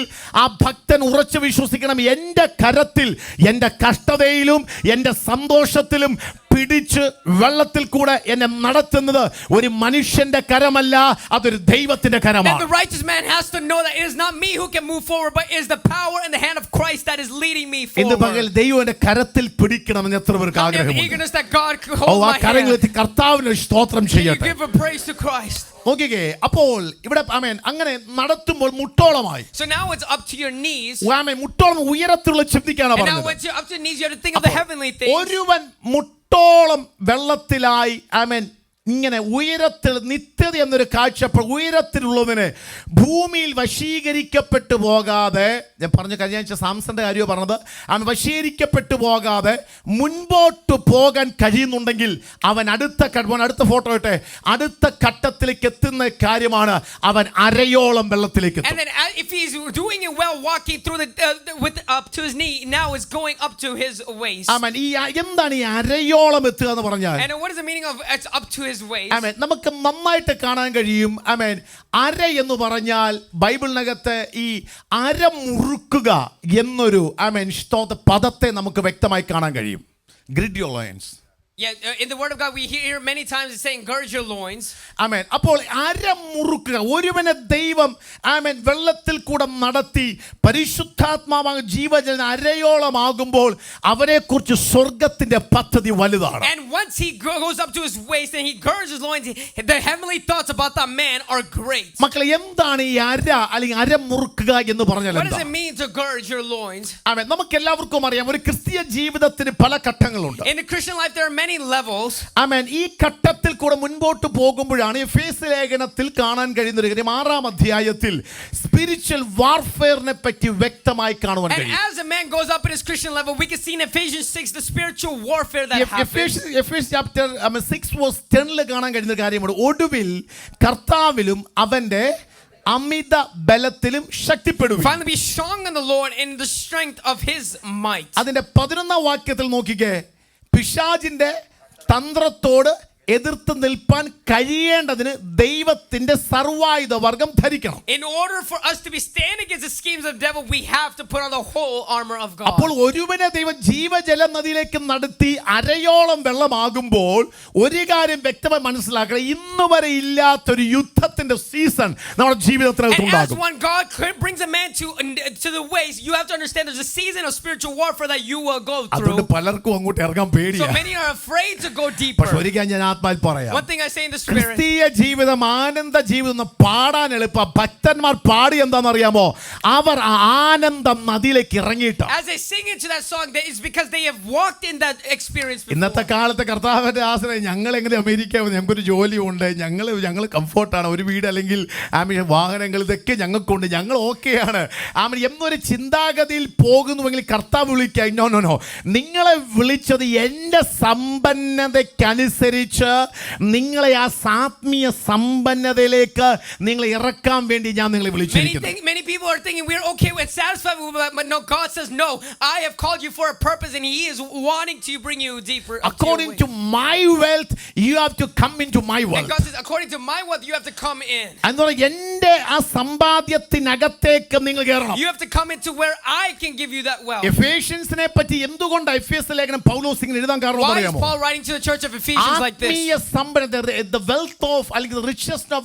ആ ഭക്തൻ ഉറച്ചു വിശ്വസിക്കണം, എന്റെ കരത്തിൽ എന്റെ കഷ്ടതയിലും എന്റെ സന്തോഷത്തിലും പിടിച്ച് വെള്ളത്തിൽ കൂടെ എന്നെ നടത്തുന്നത് ഒരു മനുഷ്യന്റെ കരമല്ല, അതൊരു ദൈവത്തിന്റെ Then the കരമാണ്. righteous man has to know that it is not me who can move forward, but it is the power and the hand of Christ that is leading me ഇന്ന് forward. പകൽ ദൈവന്റെ കരത്തിൽ പിടിക്കണമെന്ന് എത്ര പേർക്ക് Have the ആഗ്രഹമുണ്ട്? eagerness that God oh, holds ആ my hand. കരങ്ങളെത്തി കർത്താവിന് ഒരു സ്തോത്രം Can you ചെയ്യട്ടെ. give a praise to Christ? നോക്കിക്കേ, അപ്പോൾ ഇവിടെ ആമേൻ അങ്ങനെ നടത്തുമ്പോൾ മുട്ടോളമായി. So now it's up to your knees. ആമേൻ മുട്ടോളം ഉയരത്തിലുള്ള ചിന്തിക്കാനാണ് And now പറഞ്ഞത്. when you're up to your knees, you have to think of the heavenly things. ഒരുവൻ മുട്ടോളം വെള്ളത്തിലായി ആമേൻ ഇങ്ങനെ ഉയരത്തിൽ നിത്യത എന്നൊരു കാഴ്ചപ്പോൾ ഉയരത്തിലുള്ളതിന് ഭൂമിയിൽ വശീകരിക്കപ്പെട്ടു പോകാതെ, ഞാൻ പറഞ്ഞു കഴിഞ്ഞ ആഴ്ച സാംസന്റെ കാര്യമാണ് പറഞ്ഞത്, അവൻ വശീകരിക്കപ്പെട്ടു പോകാതെ മുൻപോട്ട് പോകാൻ കഴിയുന്നുണ്ടെങ്കിൽ അവൻ അടുത്ത ഫോട്ടോ ഇട്ടെ, അടുത്ത ഘട്ടത്തിലേക്ക് എത്തുന്ന കാര്യമാണ് അവൻ അരയോളം വെള്ളത്തിലേക്ക് എത്തും. And then if he's doing it well, walking through with up to his knee, now it's going up to his waist. ആമേൻ. ഈ എന്താണ് ഈ അരയോളം എത്തുക എന്ന് പറഞ്ഞാൽ? And what is the meaning of it's up to his waist? ആമേൻ. നമുക്ക് നന്നായിട്ട് കാണാൻ കഴിയും. ആമേൻ. അര എന്ന് പറഞ്ഞാൽ ബൈബിളിനകത്ത് ഈ അരമുറുക്കുക എന്നൊരു ആമേൻ പദത്തെ നമുക്ക് വ്യക്തമായി കാണാൻ കഴിയും. Grid your loins. Yeah, in the word of God we hear many times it's saying gird your loins. ആമേൻ. അപ്പോൾ അരമുറുക്കുക, ഒരുവനെ ദൈവം ആമേൻ വെള്ളത്തിൽ കൂടെ നടത്തി പരിശുദ്ധാത്മാവായ ജീവജലം അരയോളമാകുമ്പോൾ അവനെക്കുറിച്ച് സ്വർഗത്തിന്റെ പദ്ധതി വലുതാണ്. And once he goes up to his waist and he girds his loins, the heavenly thoughts about that man are great. മക്കളെ, എന്താണ് ഈ അര അല്ലെങ്കിൽ അരമുറുക്കുക എന്ന് പറഞ്ഞാൽ What does എന്താ? it mean to gird your loins? ആമേൻ. നമുക്ക് എല്ലാവർക്കും അറിയാം, ഒരു ക്രിസ്തീയ ജീവിതത്തിന് പല ഘട്ടങ്ങളുണ്ട്. In the Christian life there are many levels. ആമേൻ. ഈ ഘട്ടത്തിൽ കൂടെ മുൻപോട്ട് പോകുമ്പോഴാണ് എഫേസ്യ ലേഖനത്തിൽ കാണാൻ കഴിയുന്ന ഒരു കാര്യം, 6-ാം അധ്യായത്തിൽ സ്പിരിച്വൽ വാർഫെയറിനെ പറ്റി വ്യക്തമായി കാണുവാൻ And കഴിയും. as a man goes up in his Christian level, we can see in Ephesians 6 the spiritual warfare that happens. എഫേസ്യ ചാപ്റ്റർ 6:10 കാണാൻ കഴിയുന്ന ഒരു കാര്യമാണ്, ഒടുവിൽ കർത്താവിലും അവന്റെ അമിത ബലത്തിലും ശക്തിപ്പെടും. Finally be strong in the Lord in the strength of his might. അതിന്റെ 11-ാം വാക്യത്തിൽ നോക്കിക്കേ, പിശാചിന്റെ തന്ത്രത്തോട് എതിർത്ത് നിൽപ്പാൻ കഴിയേണ്ടതിന് ദൈവത്തിന്റെ സർവായുധ വർഗം ധരിക്കണം. In order for us to be stand against the schemes of the devil, we have to put on the whole armor of God. അപ്പോൾ ഒരുവനെ ദൈവം ജീവജല നദിയിലേക്ക് നടത്തി അരയോളം വെള്ളമാകുമ്പോൾ ഒരു കാര്യം വ്യക്തമായി മനസ്സിലാക്കണം, ഇന്ന് വരെ ഇല്ലാത്തൊരു യുദ്ധത്തിന്റെ സീസൺ നമ്മുടെ ജീവിതത്തിനകത്ത് And as ഉണ്ടാകും. one God brings a man to the waist, you have to understand there's a season of spiritual warfare that you will go through. അതുകൊണ്ട് പലർക്കും അങ്ങോട്ട് ഇറങ്ങാൻ So പേടിയാണ്. many are afraid to go പക്ഷെ deeper. ഒരിക്കൽ ഞാൻ ആത്മാവിൽ പറയാം, One thing I say in the spirit, ക്രിസ്തീയ ജീവിതം ആനന്ദ ജീവിതം പാടാൻ എളുപ്പ. ഭക്തന്മാർ പാടി എന്താണെന്നറിയാമോ? അവർ ആ ആനന്ദം നദിയിലേക്ക് ഇറങ്ങിയിട്ടാണ്. as they sing into that song, that is because they have walked in that experience before. ഇന്നത്തെ കാലത്ത് കർത്താവിന്റെ ആശ്രയം, ഞങ്ങൾ എങ്ങനെ അമേരിക്ക, ഞങ്ങൾക്കൊരു ജോലിയുണ്ട്, ഞങ്ങൾ കംഫോർട്ടാണ്, ഒരു വീട് അല്ലെങ്കിൽ വാഹനങ്ങൾ ഇതൊക്കെ ഞങ്ങൾക്കുണ്ട്, ഞങ്ങൾ ഓക്കെയാണ് എന്നൊരു ചിന്താഗതിയിൽ പോകുന്നുവെങ്കിൽ കർത്താവ് വിളിക്കുക, നോ, നിങ്ങളെ വിളിച്ചത് എൻ്റെ സമ്പന്നതയ്ക്കനുസരിച്ച് നിങ്ങളെ ആ ആത്മീയ സമ്പന്നതയിലേക്ക് നിങ്ങളെ ഇറക്കാൻ വേണ്ടി ഞാൻ നിങ്ങളെ വിളിച്ചിരിക്കുന്നു. Many people are thinking we're okay with satisfied with that, but no, God says no, I have called you for a purpose and he is wanting to bring you deeper. According to my wealth you have to come into my And wealth. God says according to my wealth you have to come in. എന്നാൽ എൻ്റെ ആ സമ്പാദ്യത്തിനകത്തേക്ക് നിങ്ങൾ കയറണം. You have to come into where I can give you that wealth. എഫേഷ്യൻസിനെ പറ്റി എന്തുകൊണ്ട് എഫേസ്യ ലേഖനം പൗലോസ് ഇങ്ങനെ എഴുതാൻ കാരണം Why is അറിയാമോ? Paul writing to the church of Ephesians like this? ആത്മീയ സമ്പന്നത, the wealth of അല്ലെങ്കിൽ the richness of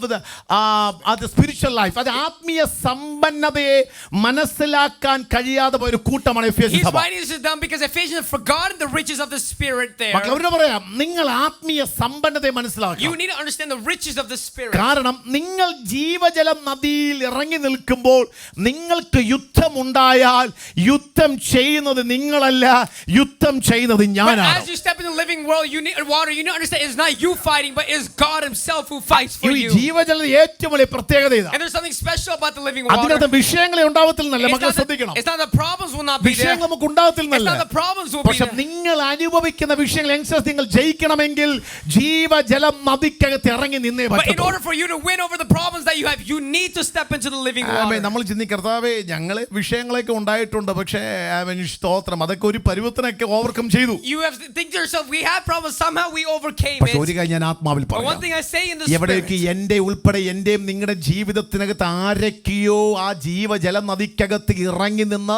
the spiritual life, അത് ആത്മീയ സമ്പന്നതയെ മനസ്സിലാക്കാൻ കഴിയാതെ പോയ ഒരു കൂട്ടമാണ് എഫേസ്യ He's സഭ. writing this down because Ephesians have forgotten the riches of the spirit there. മക്കളെ, അവരോട് പറയാം, നിങ്ങൾ ആത്മീയ സമ്പന്നതയെ മനസ്സിലാക്കണം. You need to understand the riches of the spirit. കാരണം നിങ്ങൾ ജീവജലം നദിയിൽ ഇറങ്ങി നിൽക്കുമ്പോൾ നിങ്ങൾക്ക് യുദ്ധമുണ്ടായാൽ യുദ്ധം ചെയ്യുന്നത് നിങ്ങളല്ല, യുദ്ധം ചെയ്യുന്നത് But ഞാനാണ്. as you step in the living world, you need water. You need to understand it's not you fighting, but it's God Himself who fights for ഈ you. ജീവജലം ഏറ്റവും വലിയ പ്രത്യേകത ഇതാ. And there's something special about the living water. അതിനകത്ത് വിഷയങ്ങളെ ഉണ്ടാവത്തില്ലെന്നല്ല, It's മക്കളെ not ശ്രദ്ധിക്കണം. it's not the problems will not be there. വിഷയങ്ങൾ നമുക്ക് ഉണ്ടാവത്തില്ലെന്നല്ല, It's not the problems will be പക്ഷെ there. നിങ്ങൾ അനുഭവിക്കുന്ന വിഷയങ്ങൾ അനുസരിച്ച് നിങ്ങൾ ജയിക്കണമെങ്കിൽ ജീവജലം നദിക്കകത്ത് ഇറങ്ങി നിന്നേ But in പറ്റൂ. order for you to win over the problems that you have, you need to step into the living water. നമ്മൾ ചിന്തിക്കർത്താവേ, ഞങ്ങള് വിഷയങ്ങളൊക്കെ ഉണ്ടായിട്ടുണ്ട്, പക്ഷേ സ്തോത്രം, അതൊക്കെ ഒരു പരുവത്തിനൊക്കെ ഓവർകം ചെയ്തു. You have to think to yourself, we have problems, somehow we overcame പക്ഷെ ഒരു കാര്യം ഞാൻ ആത്മാവിൽ But one പറയാം, thing I say in the Spirit, എവിടേക്ക് എൻ്റെ ഉൾപ്പെടെ എൻ്റെയും നിങ്ങളുടെ ജീവിതത്തിനകത്ത് ആരൊക്കെയോ ആ ജീവജല നദിക്കകത്ത് ഇറങ്ങി നിന്ന്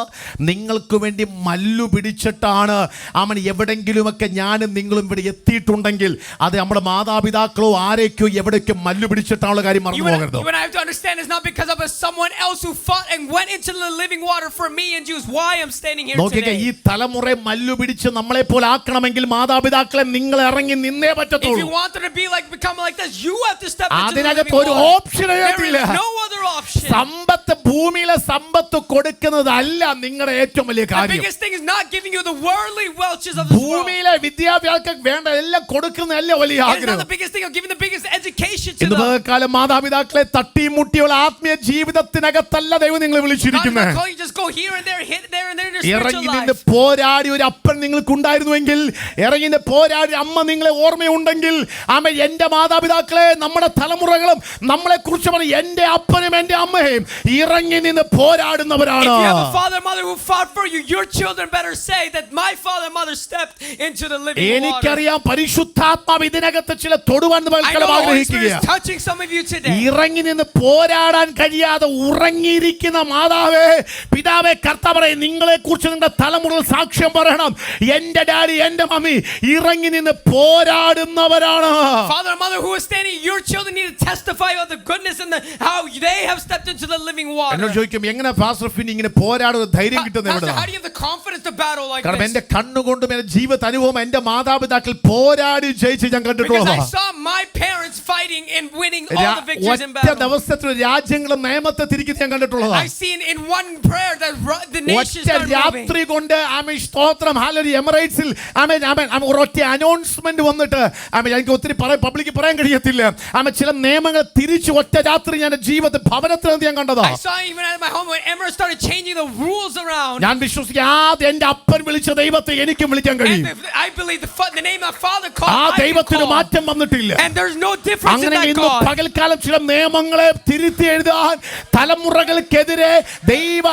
നിങ്ങൾക്ക് വേണ്ടി മല്ലു പിടിച്ചിട്ടാണ് അവൻ എവിടെങ്കിലുമൊക്കെ ഞാനും നിങ്ങളും ഇവിടെ എത്തിയിട്ടുണ്ടെങ്കിൽ അത് നമ്മുടെ മാതാപിതാക്കളോ ആരൊക്കെയോ എവിടേക്കോ മല്ലു പിടിച്ചിട്ടാണുള്ള കാര്യം മറന്നു പോകരുത്. you and I have to understand it's not because of someone else who fought and went into the living water for me and Jews why I'm standing here നോക്കിക്കേ, ഈ today. തലമുറ മല്ലു പിടിച്ച് നമ്മളെ പോലെ ആക്കണമെങ്കിൽ മാതാപിതാക്കളെ നിങ്ങൾ ഇറങ്ങി നിന്നേ If പറ്റത്തുള്ളൂ. you want them to be like become like this, you have to step into the living അതിനകത്ത് ഒരു water. Option There is no other option. സമ്പത്ത്, ഭൂമിയിലെ സമ്പത്ത് കൊടുക്കുന്നതല്ല നിങ്ങളുടെ ഏറ്റവും വലിയ The കാര്യം. biggest thing is not giving you the worldly wealths of this world. ഭൂമിയിലെ വിദ്യാഭ്യാസം വേണ്ട എല്ലാം കൊടുക്കുന്നതല്ല വലിയ It is not ആഗ്രഹം. the biggest thing of giving the biggest education to ഇന്ന് them. പകൽക്കാലം മാതാപിതാക്കളെ തട്ടിമുട്ടിയുള്ള ആത്മീയ ജീവിതത്തിനകത്തല്ല ദൈവം നിങ്ങളെ God is വിളിച്ചിരിക്കുന്നത്. not calling you just go here and there, hit there and there in your spiritual ഇറങ്ങി നിന്ന് life. പോരാടി ഒരു അപ്പൻ നിങ്ങൾക്കുണ്ടായിരുന്നുവെങ്കിൽ, ഇറങ്ങി നിന്ന് പോരാടി അമ്മ നിങ്ങളെ ഓർമ്മയുണ്ടെങ്കിൽ, ആമ എന്റെ മാതാപിതാക്കളെ, നമ്മുടെ തലമുറകളും നമ്മളെ കുറിച്ച് പറഞ്ഞ എന്റെ അപ്പനും എന്റെ അമ്മയും ഇറങ്ങി നിന്ന് If പോരാടുന്നവരാണ്. you have a father and mother who fought for you, your children better say that my father and mother stepped into the living water. എനിക്കറിയാം പരിശുദ്ധാത്മാവ് ഇതിനകത്ത് ചില തൊടുവാൻ I know the Holy Spirit is ആഗ്രഹിക്കുകയാണ്. touching some of you today. ഇറങ്ങി നിന്ന് പോരാടാൻ കഴിയാതെ ഉറങ്ങിയിരിക്കുന്ന മാതാവേ, പിതാവേ, കർത്താവേ, നിങ്ങളെ കുറിച്ച് നിങ്ങളുടെ തലമുറയിൽ സാക്ഷ്യം പറയണം. എന്റെ ഡാഡി, എന്റെ മമ്മി ഇറങ്ങി നിന്ന് പോരാടുന്നവരാണ്. Father and mother who is standing, your children need to testify of the goodness and how they have stepped into the living water. എന്നോട് ചോദിക്കും, എങ്ങനെ പാസ്റ്റർ ഫിൻ ഇങ്ങനെ പോരാടുന്ന ധൈര്യം കിട്ടുന്നത് Pastor, എവിടുന്നാ? how do you have the confidence to battle like കാരണം this? എന്റെ കണ്ണുകൊണ്ടും എന്റെ ജീവിത അനുഭവം എന്റെ മാതാപിതാക്കൾ പോരാടി ജയിച്ച് ഞാൻ Because കണ്ടിട്ടുള്ളതാ. I saw my parents fighting and winning all the victories in ഒറ്റ battle. ദിവസത്തിൽ രാജ്യങ്ങളും നിയമത്തെ തിരിക്കുന്നത് ഞാൻ കണ്ടിട്ടുള്ളതാ. I've seen in one prayer that the nations ഒറ്റ started moving. രാത്രി കൊണ്ട് ആമേൻ സ്തോത്രം, ഹല്ലേലൂയ, എമിറേറ്റ്സിൽ ആമേൻ ആമേൻ ആമേൻ ഒരൊറ്റ അനൗൺസ്മെന്റ് വന്നിട്ട് ആമേൻ എനിക്ക് ഒത്തിരി പബ്ലിക് പറയാൻ കഴിയത്തില്ല. ആമേൻ ചില നിയമങ്ങൾ തിരിച്ച് ഒറ്റ രാത്രി ഞാൻ ജീവിതത്തിൽ ഭവനത്തിൽ ഞാൻ കണ്ടതാ. I saw even at my home when Emirates started changing the rules around. ഞാൻ വിശ്വസിക്കാം ആദ്യം എന്റെ അപ്പൻ വിളിച്ച ദൈവത്തെ എനിക്കും വിളിക്കാൻ കഴിയും. And I believe the name my father called, ആ I can ദൈവത്തിന് call. മാറ്റം വന്നിട്ടില്ല. And there's no difference in അങ്ങനെ that ഇന്ന് God. പകൽക്കാലം ചില നിയമങ്ങളെ തിരുത്തി എഴുതാൻ, തലമുറകൾക്കെതിരെ ദൈവം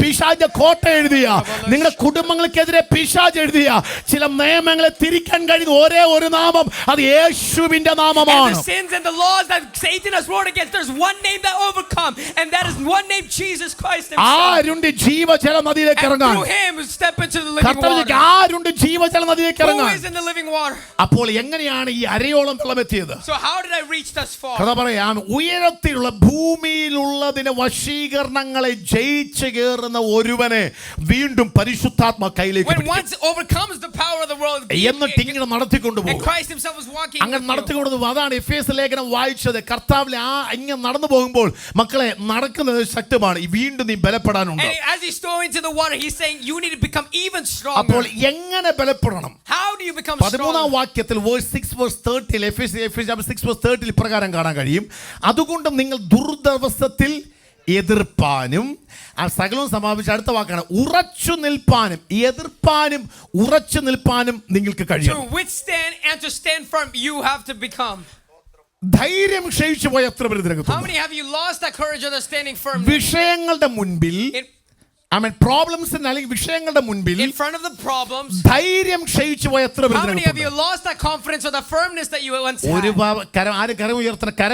പിശാച് കോട്ട എഴുതിയ, നിങ്ങളുടെ കുടുംബങ്ങൾക്കെതിരെ പിശാച് എഴുതിയ ചില നിയമങ്ങളെ തിരിക്കാൻ കഴിയുന്ന ഒരേ ഒരു നാമം, അത് യേശുവിന്റെ And നാമമാണ്. the sins and the laws that Satan has warned against, there's one name that overcome, and that is one name, Jesus Christ himself. ആരുണ്ട് ജീവജല നദിയിലേക്ക് And ഇറങ്ങാൻ? through him we step into the living കർത്താവിലേക്ക് water. ആരുണ്ട് ജീവജല നദിയിലേക്ക് Who ഇറങ്ങാൻ? is in the living water? അപ്പോൾ എങ്ങനെയാണ് ഈ അരയോളം വെള്ളമെത്തിയത്? So how did I reach thus far? കഥ പറയാം. ഉയരത്തിലുള്ള ഭൂമിയിലുള്ളതിന് വശീകരണങ്ങളെ ജയിച്ചു കയറുന്ന ഒരുവനെ വീണ്ടും പരിശുദ്ധാത്മ കയ്യിലേക്ക് When പിടിക്കും. once overcomes the power of the world, എന്നിട്ട് ഇങ്ങനെ നടത്തിക്കൊണ്ടു and പോകും. Christ himself was walking അങ്ങനെ with you. നടത്തിക്കൊണ്ടു പോകും. അതാണ് എഫേസ്യ ലേഖനം വായിച്ചത്. കർത്താവിൽ ഇങ്ങനെ നടന്നു പോകുമ്പോൾ മക്കളെ നടക്കുന്നത് ശക്തമാണ്, വീണ്ടും നീ ബലപ്പെടാനുണ്ട്. And as he's throwing into the water, he's saying you need to become even അപ്പോൾ stronger. എങ്ങനെ ബലപ്പെടണം? How do you become 13-ാം stronger? വാക്യത്തിൽ വേഴ്സ് 6:30 6:30 ഇപ്രകാരം കാണാൻ കഴിയും. അതുകൊണ്ട് നിങ്ങൾ ദുർദവസത്തിൽ എതിർപ്പാനും, ആ സകലവും സമാപിച്ച അടുത്ത വാക്കാണ്, ഉറച്ചു നിൽപ്പാനും. എതിർപ്പാനും ഉറച്ചു നിൽപ്പാനും നിങ്ങൾക്ക് To കഴിയും. withstand and to stand firm, you have to become. ധൈര്യം ക്ഷയിച്ചു പോയ എത്ര പേര് How ഇതിനകത്തുണ്ട്? many have you lost that courage of the standing firm? വിഷയങ്ങളുടെ മുൻപിൽ, പ്രോബ്ലംസ് അല്ലെങ്കിൽ വിഷയങ്ങളുടെ മുൻപിൽ In front of the problems, ധൈര്യം ക്ഷയിച്ചു പോയ എത്ര പേര് how many of you ഇതിനകത്തുണ്ട്? lost that confidence or the firmness that you once ഒരു had? ആര് കരം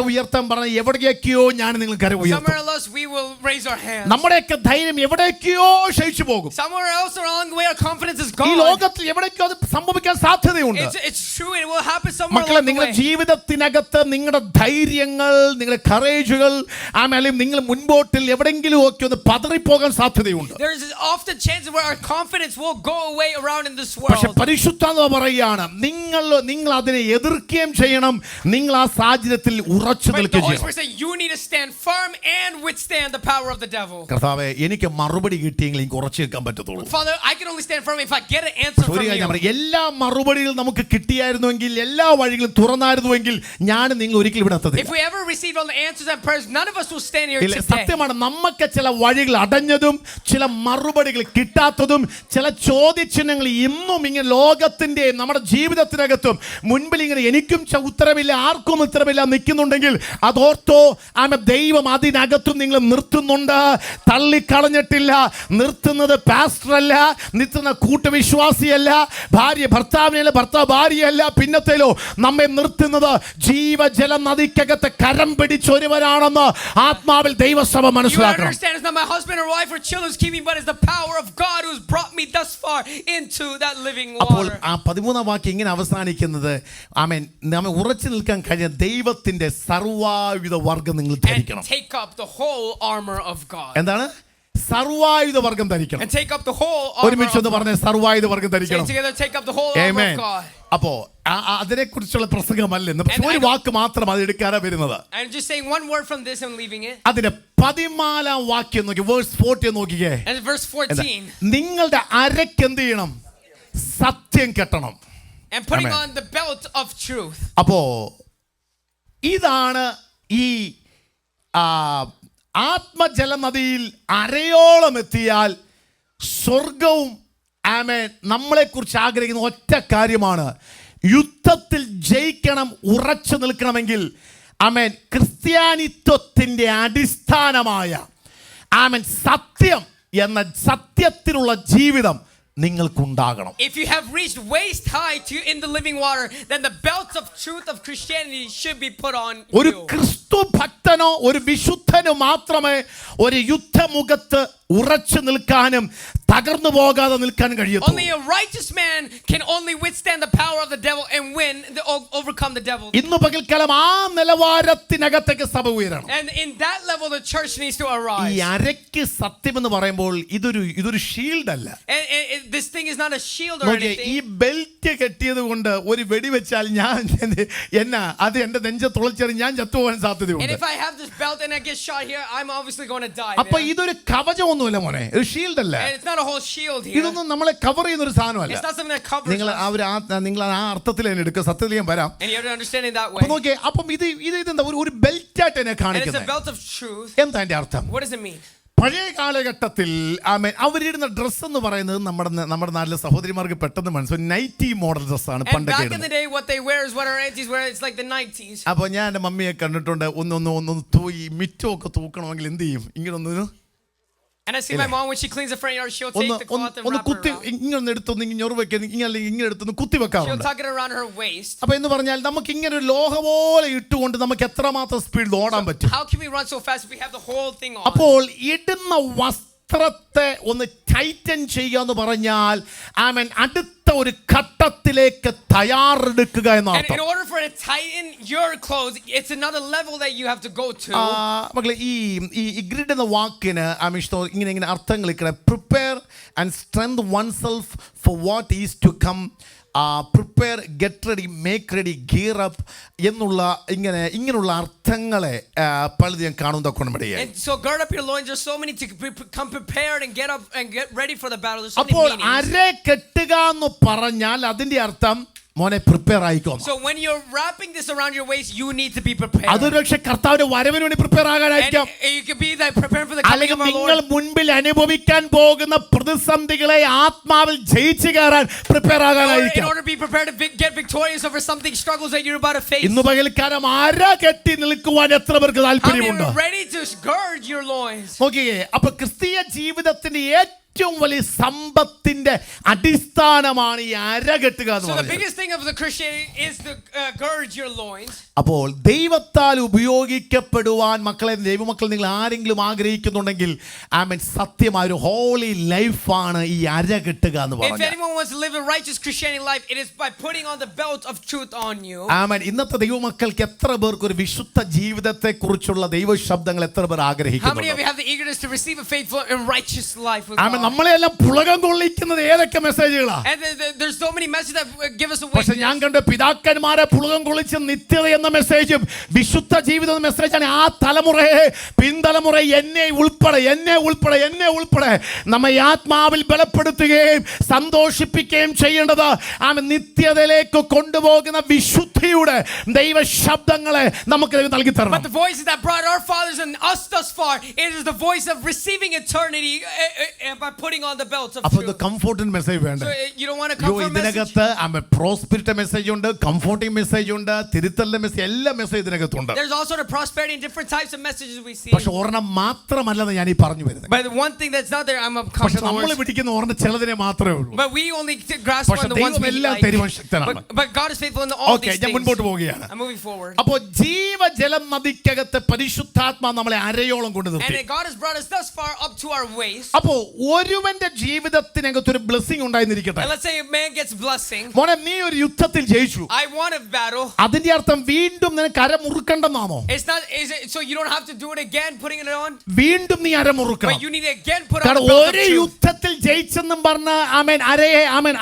ഉയർത്താൻ പറഞ്ഞ എവിടേക്കോ ഞാൻ നിങ്ങൾ കരം ഉയർത്തും. Somewhere else we will raise our hands. നമ്മുടെയൊക്കെ ധൈര്യം എവിടേക്കോ ക്ഷയിച്ചു പോകും. Somewhere else along the way our confidence is ഈ gone. ലോകത്തിൽ എവിടേക്കോ അത് സംഭവിക്കാൻ സാധ്യതയുണ്ട്. It's true, it will happen somewhere മക്കളെ, along the നിങ്ങളുടെ way. ജീവിതത്തിനകത്ത് നിങ്ങളുടെ ധൈര്യങ്ങൾ, നിങ്ങളുടെ കറേജുകൾ, അല്ലെങ്കിൽ നിങ്ങൾ മുൻപോട്ടിൽ എവിടെങ്കിലും ഒക്കെ ഒന്ന് പതറിപ്പോകാൻ സാധ്യതയുണ്ട്. There's often chances where our confidence will go away around in this പക്ഷെ world. പരിശുദ്ധാത്മാ പറയുകയാണ്, നിങ്ങൾ അതിനെ എതിർക്കുകയും ചെയ്യണം, നിങ്ങൾ ആ സാഹചര്യത്തിൽ ഉറച്ചു But the നിൽക്കുകയും Holy ചെയ്യണം. Spirit says you need to stand firm and withstand the power of the devil. കർത്താവേ, എനിക്ക് മറുപടി കിട്ടിയെങ്കിൽ എനിക്ക് ഉറച്ചു നിൽക്കാൻ പറ്റത്തുള്ളൂ. Father, I can only stand firm if I get an answer ഒരു from കാര്യം ഞാൻ you. പറയാം, എല്ലാ മറുപടികളും നമുക്ക് കിട്ടിയായിരുന്നുവെങ്കിൽ, എല്ലാ വഴികളും തുറന്നായിരുന്നുവെങ്കിൽ ഞാൻ നിങ്ങൾ ഒരിക്കലും ഇവിടെ എത്തത്തില്ല. If we ever received all the answers and prayers, none of us will stand here ഇല്ല, today. സത്യമാണ്, നമുക്ക് ചില വഴികൾ അടഞ്ഞതും ചില ചില മറുപടികൾ കിട്ടാത്തതും ചില ചോദ്യചിഹ്നങ്ങൾ ഇന്നും ഇങ്ങനെ ലോകത്തിന്റെ നമ്മുടെ ജീവിതത്തിനകത്തും മുൻപിൽ ഇങ്ങനെ എനിക്കും ഉത്തരമില്ല, ആർക്കും ഉത്തരമില്ല നിൽക്കുന്നുണ്ടെങ്കിൽ അതോർത്തോ ദൈവം അതിനകത്തും നിങ്ങൾ നിർത്തുന്നുണ്ട്. തള്ളിക്കളഞ്ഞിട്ടില്ല. നിർത്തുന്നത് പാസ്റ്ററല്ല, നിർത്തുന്ന കൂട്ടുവിശ്വാസിയല്ല, ഭാര്യ ഭർത്താവിനല്ല, ഭർത്താവ് ഭാര്യയല്ല, പിന്നത്തേലോ നമ്മെ നിർത്തുന്നത് ജീവജല നദിക്കകത്ത് കരം പിടിച്ചൊരുവരാണെന്ന് ആത്മാവിൽ ദൈവസഭ You മനസ്സിലാക്കണം. understand it's not my husband or wife or children's keeping, but it's the power of God who's brought me thus far into that living അപ്പോൾ water. ആ 13-ാം വാക്യം ഇങ്ങനെ അവസാനിക്കുന്നത് ആമേൻ നമ്മെ ഉറച്ചു നിൽക്കാൻ കഴിയുന്ന ദൈവത്തിന്റെ സർവായുധ വർഗ്ഗം നിങ്ങൾ And ധരിക്കണം. take up the whole armor of God. എന്താണ്? സർവായുധ വർഗ്ഗം ധരിക്കണം. And take up the whole armor ഒരുമിച്ച് of ഒന്ന് God. പറഞ്ഞ സർവായുധ വർഗ്ഗം Say ധരിക്കണം. together, take up the whole armor amen. of God. അപ്പോ അതിനെ കുറിച്ചുള്ള പ്രസംഗമല്ലെന്ന്, പക്ഷെ And ഒരു വാക്ക് മാത്രം അത് എടുക്കാനാ വരുന്നത്. I'm just saying one word from this and leaving it. അതിന്റെ 14-ാം വാക്യം നോക്കി, വേഴ്സ് 40 നോക്കിക്കേ. And verse 14. നിങ്ങളുടെ അരയ്ക്ക് എന്ത് ചെയ്യണം? സത്യം കെട്ടണം. And putting Amen. on the belt of truth. അപ്പോ ഇതാണ് ഈ ആത്മജലനദിയിൽ അരയോളം എത്തിയാൽ സ്വർഗവും ആമേൻ നമ്മളെ കുറിച്ച് ആഗ്രഹിക്കുന്ന ഒറ്റ കാര്യമാണ്, യുദ്ധത്തിൽ ജയിക്കണം, ഉറച്ചു നിൽക്കണമെങ്കിൽ ആമേൻ ക്രിസ്ത്യാനിത്വത്തിന്റെ അടിസ്ഥാനമായ ആമേൻ സത്യം എന്ന സത്യത്തിലുള്ള ജീവിതം നിങ്ങൾക്കുണ്ടാകണം. If you have reached waist high to in the living water, then the belts of truth of Christianity should be put on ഒരു you. ക്രിസ്തു ഭക്തനോ ഒരു വിശുദ്ധനോ മാത്രമേ ഒരു യുദ്ധമുഖത്ത് ഉറച്ചു നിൽക്കാനും തകർന്നു പോകാതെ നിൽക്കാൻ കഴിയത്തുള്ളൂ. Only a righteous man can only withstand the power of the devil and overcome the devil. ഇന്ന് പകൽക്കാലം ആ നിലവാരത്തിനകത്തേക്ക് സഭ ഉയരണം. And in that level the church needs to ഈ arise. അരയ്ക്ക് സത്യം എന്ന് പറയുമ്പോൾ ഇതൊരു ഷീൽഡ് അല്ല. And this thing is not a shield or നോക്കിയേ, ഈ anything. ബെൽറ്റ് കെട്ടിയത് കൊണ്ട് ഒരു വെടി വെച്ചാൽ ഞാൻ അത് എന്റെ നെഞ്ച തുളച്ചെറി ഞാൻ ചത്തുപോകാൻ And സാധ്യതയുണ്ട്. if I have this belt and I get shot here, I'm obviously going to die. അപ്പൊ man. ഇതൊരു കവചമൊന്നുമല്ല മോനെ, ഒരു ഷീൽഡ് അല്ല. And it's not a whole shield here. ഇതൊന്നും നമ്മളെ കവർ ചെയ്യുന്ന ഒരു സാധനമല്ല. It's not something that covers നിങ്ങൾ us. നിങ്ങൾ ആ അർത്ഥത്തിൽ തന്നെ എടുക്കുക, സത്യത്തിൽ ഞാൻ വരാം. And you have to understand it that അപ്പൊ way. നോക്കിയേ, അപ്പം ഇതെന്താ ഒരു ബെൽറ്റായിട്ട് എന്നെ And it's a കാണിക്കുന്നത്. belt of truth. എന്താ അതിന്റെ അർത്ഥം? What does it mean? പഴയ കാലഘട്ടത്തിൽ അവരിടുന്ന ഡ്രസ്സ് എന്ന് പറയുന്നത് നമ്മുടെ നാട്ടിലെ സഹോദരിമാർക്ക് പെട്ടെന്ന് മനസ്സിലാവും, നൈറ്റി മോഡൽ ഡ്രസ്സാണ് And പണ്ടൊക്കെ back in the ഇടുന്നത്. day, what they wear is what our aunties wear. It's like the 90s. അപ്പൊ ഞാൻ എൻ്റെ മമ്മിയെ കണ്ടിട്ടുണ്ട്, ഒന്ന് തൂയി മിറ്റമൊക്കെ തൂക്കണമെങ്കിൽ എന്ത് ചെയ്യും, ഇങ്ങനൊന്ന് And I see my mom when she cleans the front yard, she'll take the cloth and wrap it കുത്തി around. ഇങ്ങനെ എടുത്തൊന്ന് ഞൊറു വെക്കാൻ, ഇങ്ങനെ എടുത്തൊന്ന് കുത്തി She'll വെക്കാറുണ്ട്. tuck it around her waist. അപ്പൊ എന്ന് പറഞ്ഞാൽ നമുക്ക് ഇങ്ങനെ ഒരു ലോഹ പോലെ ഇട്ടുകൊണ്ട് നമുക്ക് എത്രമാത്രം സ്പീഡിൽ ഓടാൻ പറ്റും. How can we run so fast if we have the whole thing on? അപ്പോൾ ഇടുന്ന വസ്ത്രത്തെ ഒന്ന് ടൈറ്റൻ ചെയ്യുക എന്ന് പറഞ്ഞാൽ ആമേൻ അടുത്ത ഒരു ഘട്ടത്തിലേക്ക് തയ്യാറെടുക്കുക And എന്നർത്ഥം. in order for it to tighten your clothes, it's another level that you have to go to. മക്കളെ, ഈ ഗ്രിഡ് എന്ന വാക്കിന് ആമിഷ്ടോ ഇങ്ങനെ അർത്ഥങ്ങൾ prepare and strength oneself for what is to come, prepare, get ready, make ready, gear up എന്നുള്ള ഇങ്ങനെയുള്ള അർത്ഥങ്ങളെ പലത് ഞാൻ കാണുന്നതൊക്കെ ഇവിടെയായി. And so gird up your loins. There's so many to come prepared and get up and get ready for the battle. There's so many അപ്പോൾ meanings. അര കെട്ടുക എന്ന് പറഞ്ഞാൽ അതിന്റെ അർത്ഥം മോനെ പ്രിപ്പയർ ആയിക്കോ. So when you're wrapping this around your waist, you need to be prepared. അതൊരു പക്ഷേ കർത്താവിന്റെ വരവിന് വേണ്ടി prepare And ആകാനായിരിക്കാം. you can be like preparing for the coming അല്ലെങ്കിൽ of our നിങ്ങൾ Lord. മുൻപിൽ അനുഭവിക്കാൻ പോകുന്ന പ്രതിസന്ധികളെ ആത്മാവിൽ ജയിച്ചു കയറാൻ prepare Or in ആകാനായിരിക്കാം. order to be prepared to get victorious over something, struggles that you're about to face. ഇന്ന് പകൽക്കാലം അര കെട്ടി നിൽക്കുവാൻ എത്ര പേർക്ക് How many താല്പര്യമുണ്ട്? are ready to gird your loins? നോക്കിയേ, അപ്പൊ ക്രിസ്തീയ ജീവിതത്തിന്റെ ഏറ്റവും വലിയ സമ്പത്തിന്റെ അടിസ്ഥാനമാണ് ഈ അര കെട്ടുക എന്ന് So the പറയുന്നത്. biggest thing of the Christianity is to gird your loins. അപ്പോൾ ദൈവത്താൽ ഉപയോഗിക്കപ്പെടുവാൻ മക്കളെ, ദൈവമക്കൾ നിങ്ങൾ ആരെങ്കിലും ആഗ്രഹിക്കുന്നുണ്ടെങ്കിൽ ആമേൻ സത്യമായ ഒരു ഹോളി ലൈഫാണ് ഈ അര കെട്ടുക എന്ന് If പറഞ്ഞാൽ. anyone wants to live a righteous Christianity life, it is by putting on the belt of truth on you. ആമേൻ. ഇന്നത്തെ ദൈവമക്കൾക്ക് എത്ര പേർക്ക് ഒരു വിശുദ്ധ ജീവിതത്തെ കുറിച്ചുള്ള ദൈവശബ്ദങ്ങൾ എത്ര പേർ How many ആഗ്രഹിക്കുന്നുണ്ട്? of you have the eagerness to receive a faithful and righteous life with amen. God? നമ്മളെ എല്ലാം പുളകം കൊള്ളിക്കുന്നത് ഏതൊക്കെ മെസ്സേജുകളാ? And there's so many messages that give us a പക്ഷെ ഞാൻ കണ്ട പിതാക്കന്മാരെ പുളകം കൊള്ളിച്ച നിത്യത എന്ന എന്ന മെസ്സേജും വിശുദ്ധ ജീവിതം എന്ന മെസ്സേജാണ്. ആ തലമുറയെ പിൻതലമുറ എന്നെ ഉൾപ്പെടെ നമ്മെ ആത്മാവിൽ ബലപ്പെടുത്തുകയും സന്തോഷിപ്പിക്കുകയും ചെയ്യേണ്ടത് നിത്യതയിലേക്ക് കൊണ്ടുപോകുന്ന വിശുദ്ധിയുടെ ദൈവ ശബ്ദങ്ങളെ നമുക്ക് നൽകി തരണം. But the voices that brought our fathers and us thus far, it is the voice of receiving eternity by putting on the belts of അപ്പോൾ truth. കംഫോർട്ടിംഗ് മെസ്സേജ് വേണ്ട. So you don't want a comfort message. ഇതിനകത്ത് prosperity message ഉണ്ട്, കംഫോർട്ടിംഗ് message ഉണ്ട്, തിരുത്തലിന്റെ message, എല്ലാ message ഇതിനകത്തുണ്ട്. There's also the prosperity and different types of messages we see. പക്ഷെ ഒരെണ്ണം മാത്രമല്ലെന്ന് ഞാൻ ഈ പറഞ്ഞു വരുന്നത്. But the one thing that's not there, I'm a പക്ഷെ നമ്മൾ പിടിക്കുന്ന ഒരെണ്ണം ചിലതിനെ മാത്രമേ ഉള്ളൂ. But we only grasp on the ones we like. But God is faithful in all these things. ഞാൻ മുൻപോട്ട് പോവുകയാണ്. I'm moving forward. അപ്പോൾ ജീവജലം നദിക്കകത്ത് പരിശുദ്ധാത്മാ നമ്മളെ അരയോളം കൊണ്ട് നിർത്തി. And God has brought us thus far up to our waist. അപ്പോൾ ഒരുവന്റെ ജീവിതത്തിനകത്ത് ഒരു ബ്ലെസ്സിംഗ് ഉണ്ടായിരിക്കട്ടെ. And let's say a man gets blessing. മോനെ നീ ഒരു യുദ്ധത്തിൽ ജയിച്ചു. I won a battle. അതിന്റെ അർത്ഥം വീണ്ടും നിനക്ക് അരമുറുക്കണ്ടെന്നാണോ? It's not. Is it so you don't have to do it again, putting it on? വീണ്ടും നീ അരമുറുക്കണം. But you need to again put on കാരണം the belt of ഒരു truth. യുദ്ധത്തിൽ ജയിച്ചെന്നും പറഞ്ഞ്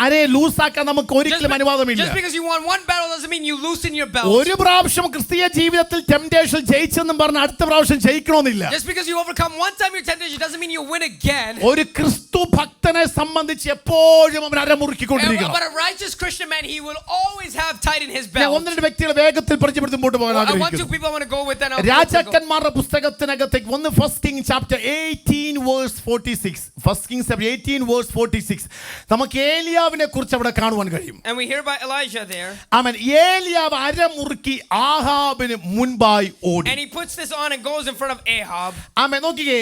അരയെ ലൂസാക്കാൻ നമുക്ക് ഒരിക്കലും അനുവാദമില്ല. Just because you won one battle doesn't mean you loosen your belt. ഒരു പ്രാവശ്യം ക്രിസ്തീയ ജീവിതത്തിൽ ടെംപ്റ്റേഷൻ ജയിച്ചെന്നും പറഞ്ഞ് അടുത്ത പ്രാവശ്യം ജയിക്കണമെന്നില്ല. Just because you overcome one time your temptation doesn't mean you win again. ഒരു ക്രിസ്തു ഭക്തനെ സംബന്ധിച്ച് എപ്പോഴും അവൻ അരമുറുക്കിക്കൊണ്ടിരിക്കണം. But a righteous Christian man, he will always have tight in his ഞാൻ belt. ഒന്ന് രണ്ട് വ്യക്തികളെ വേഗത്തിൽ പരിചയപ്പെടുത്തി മുമ്പോട്ട് പോകാൻ I want two ആഗ്രഹിക്കുന്നു. people I want to go with that. രാജാക്കന്മാരുടെ പുസ്തകത്തിനകത്തേക്ക് ഒന്ന് first king chapter 18 verse 46. First kings chapter 18 verse 46. നമുക്ക് ഏലിയാവിനെ കുറിച്ച് അവിടെ കാണുവാൻ കഴിയും. And we hear about Elijah there. ആമേൻ. ഏലിയാവ് അരമുറുക്കി ആഹാബിന് മുൻപായി ഓടി. And he puts this on and goes in front of Ahab. ആമേൻ. നോക്കിക്കേ,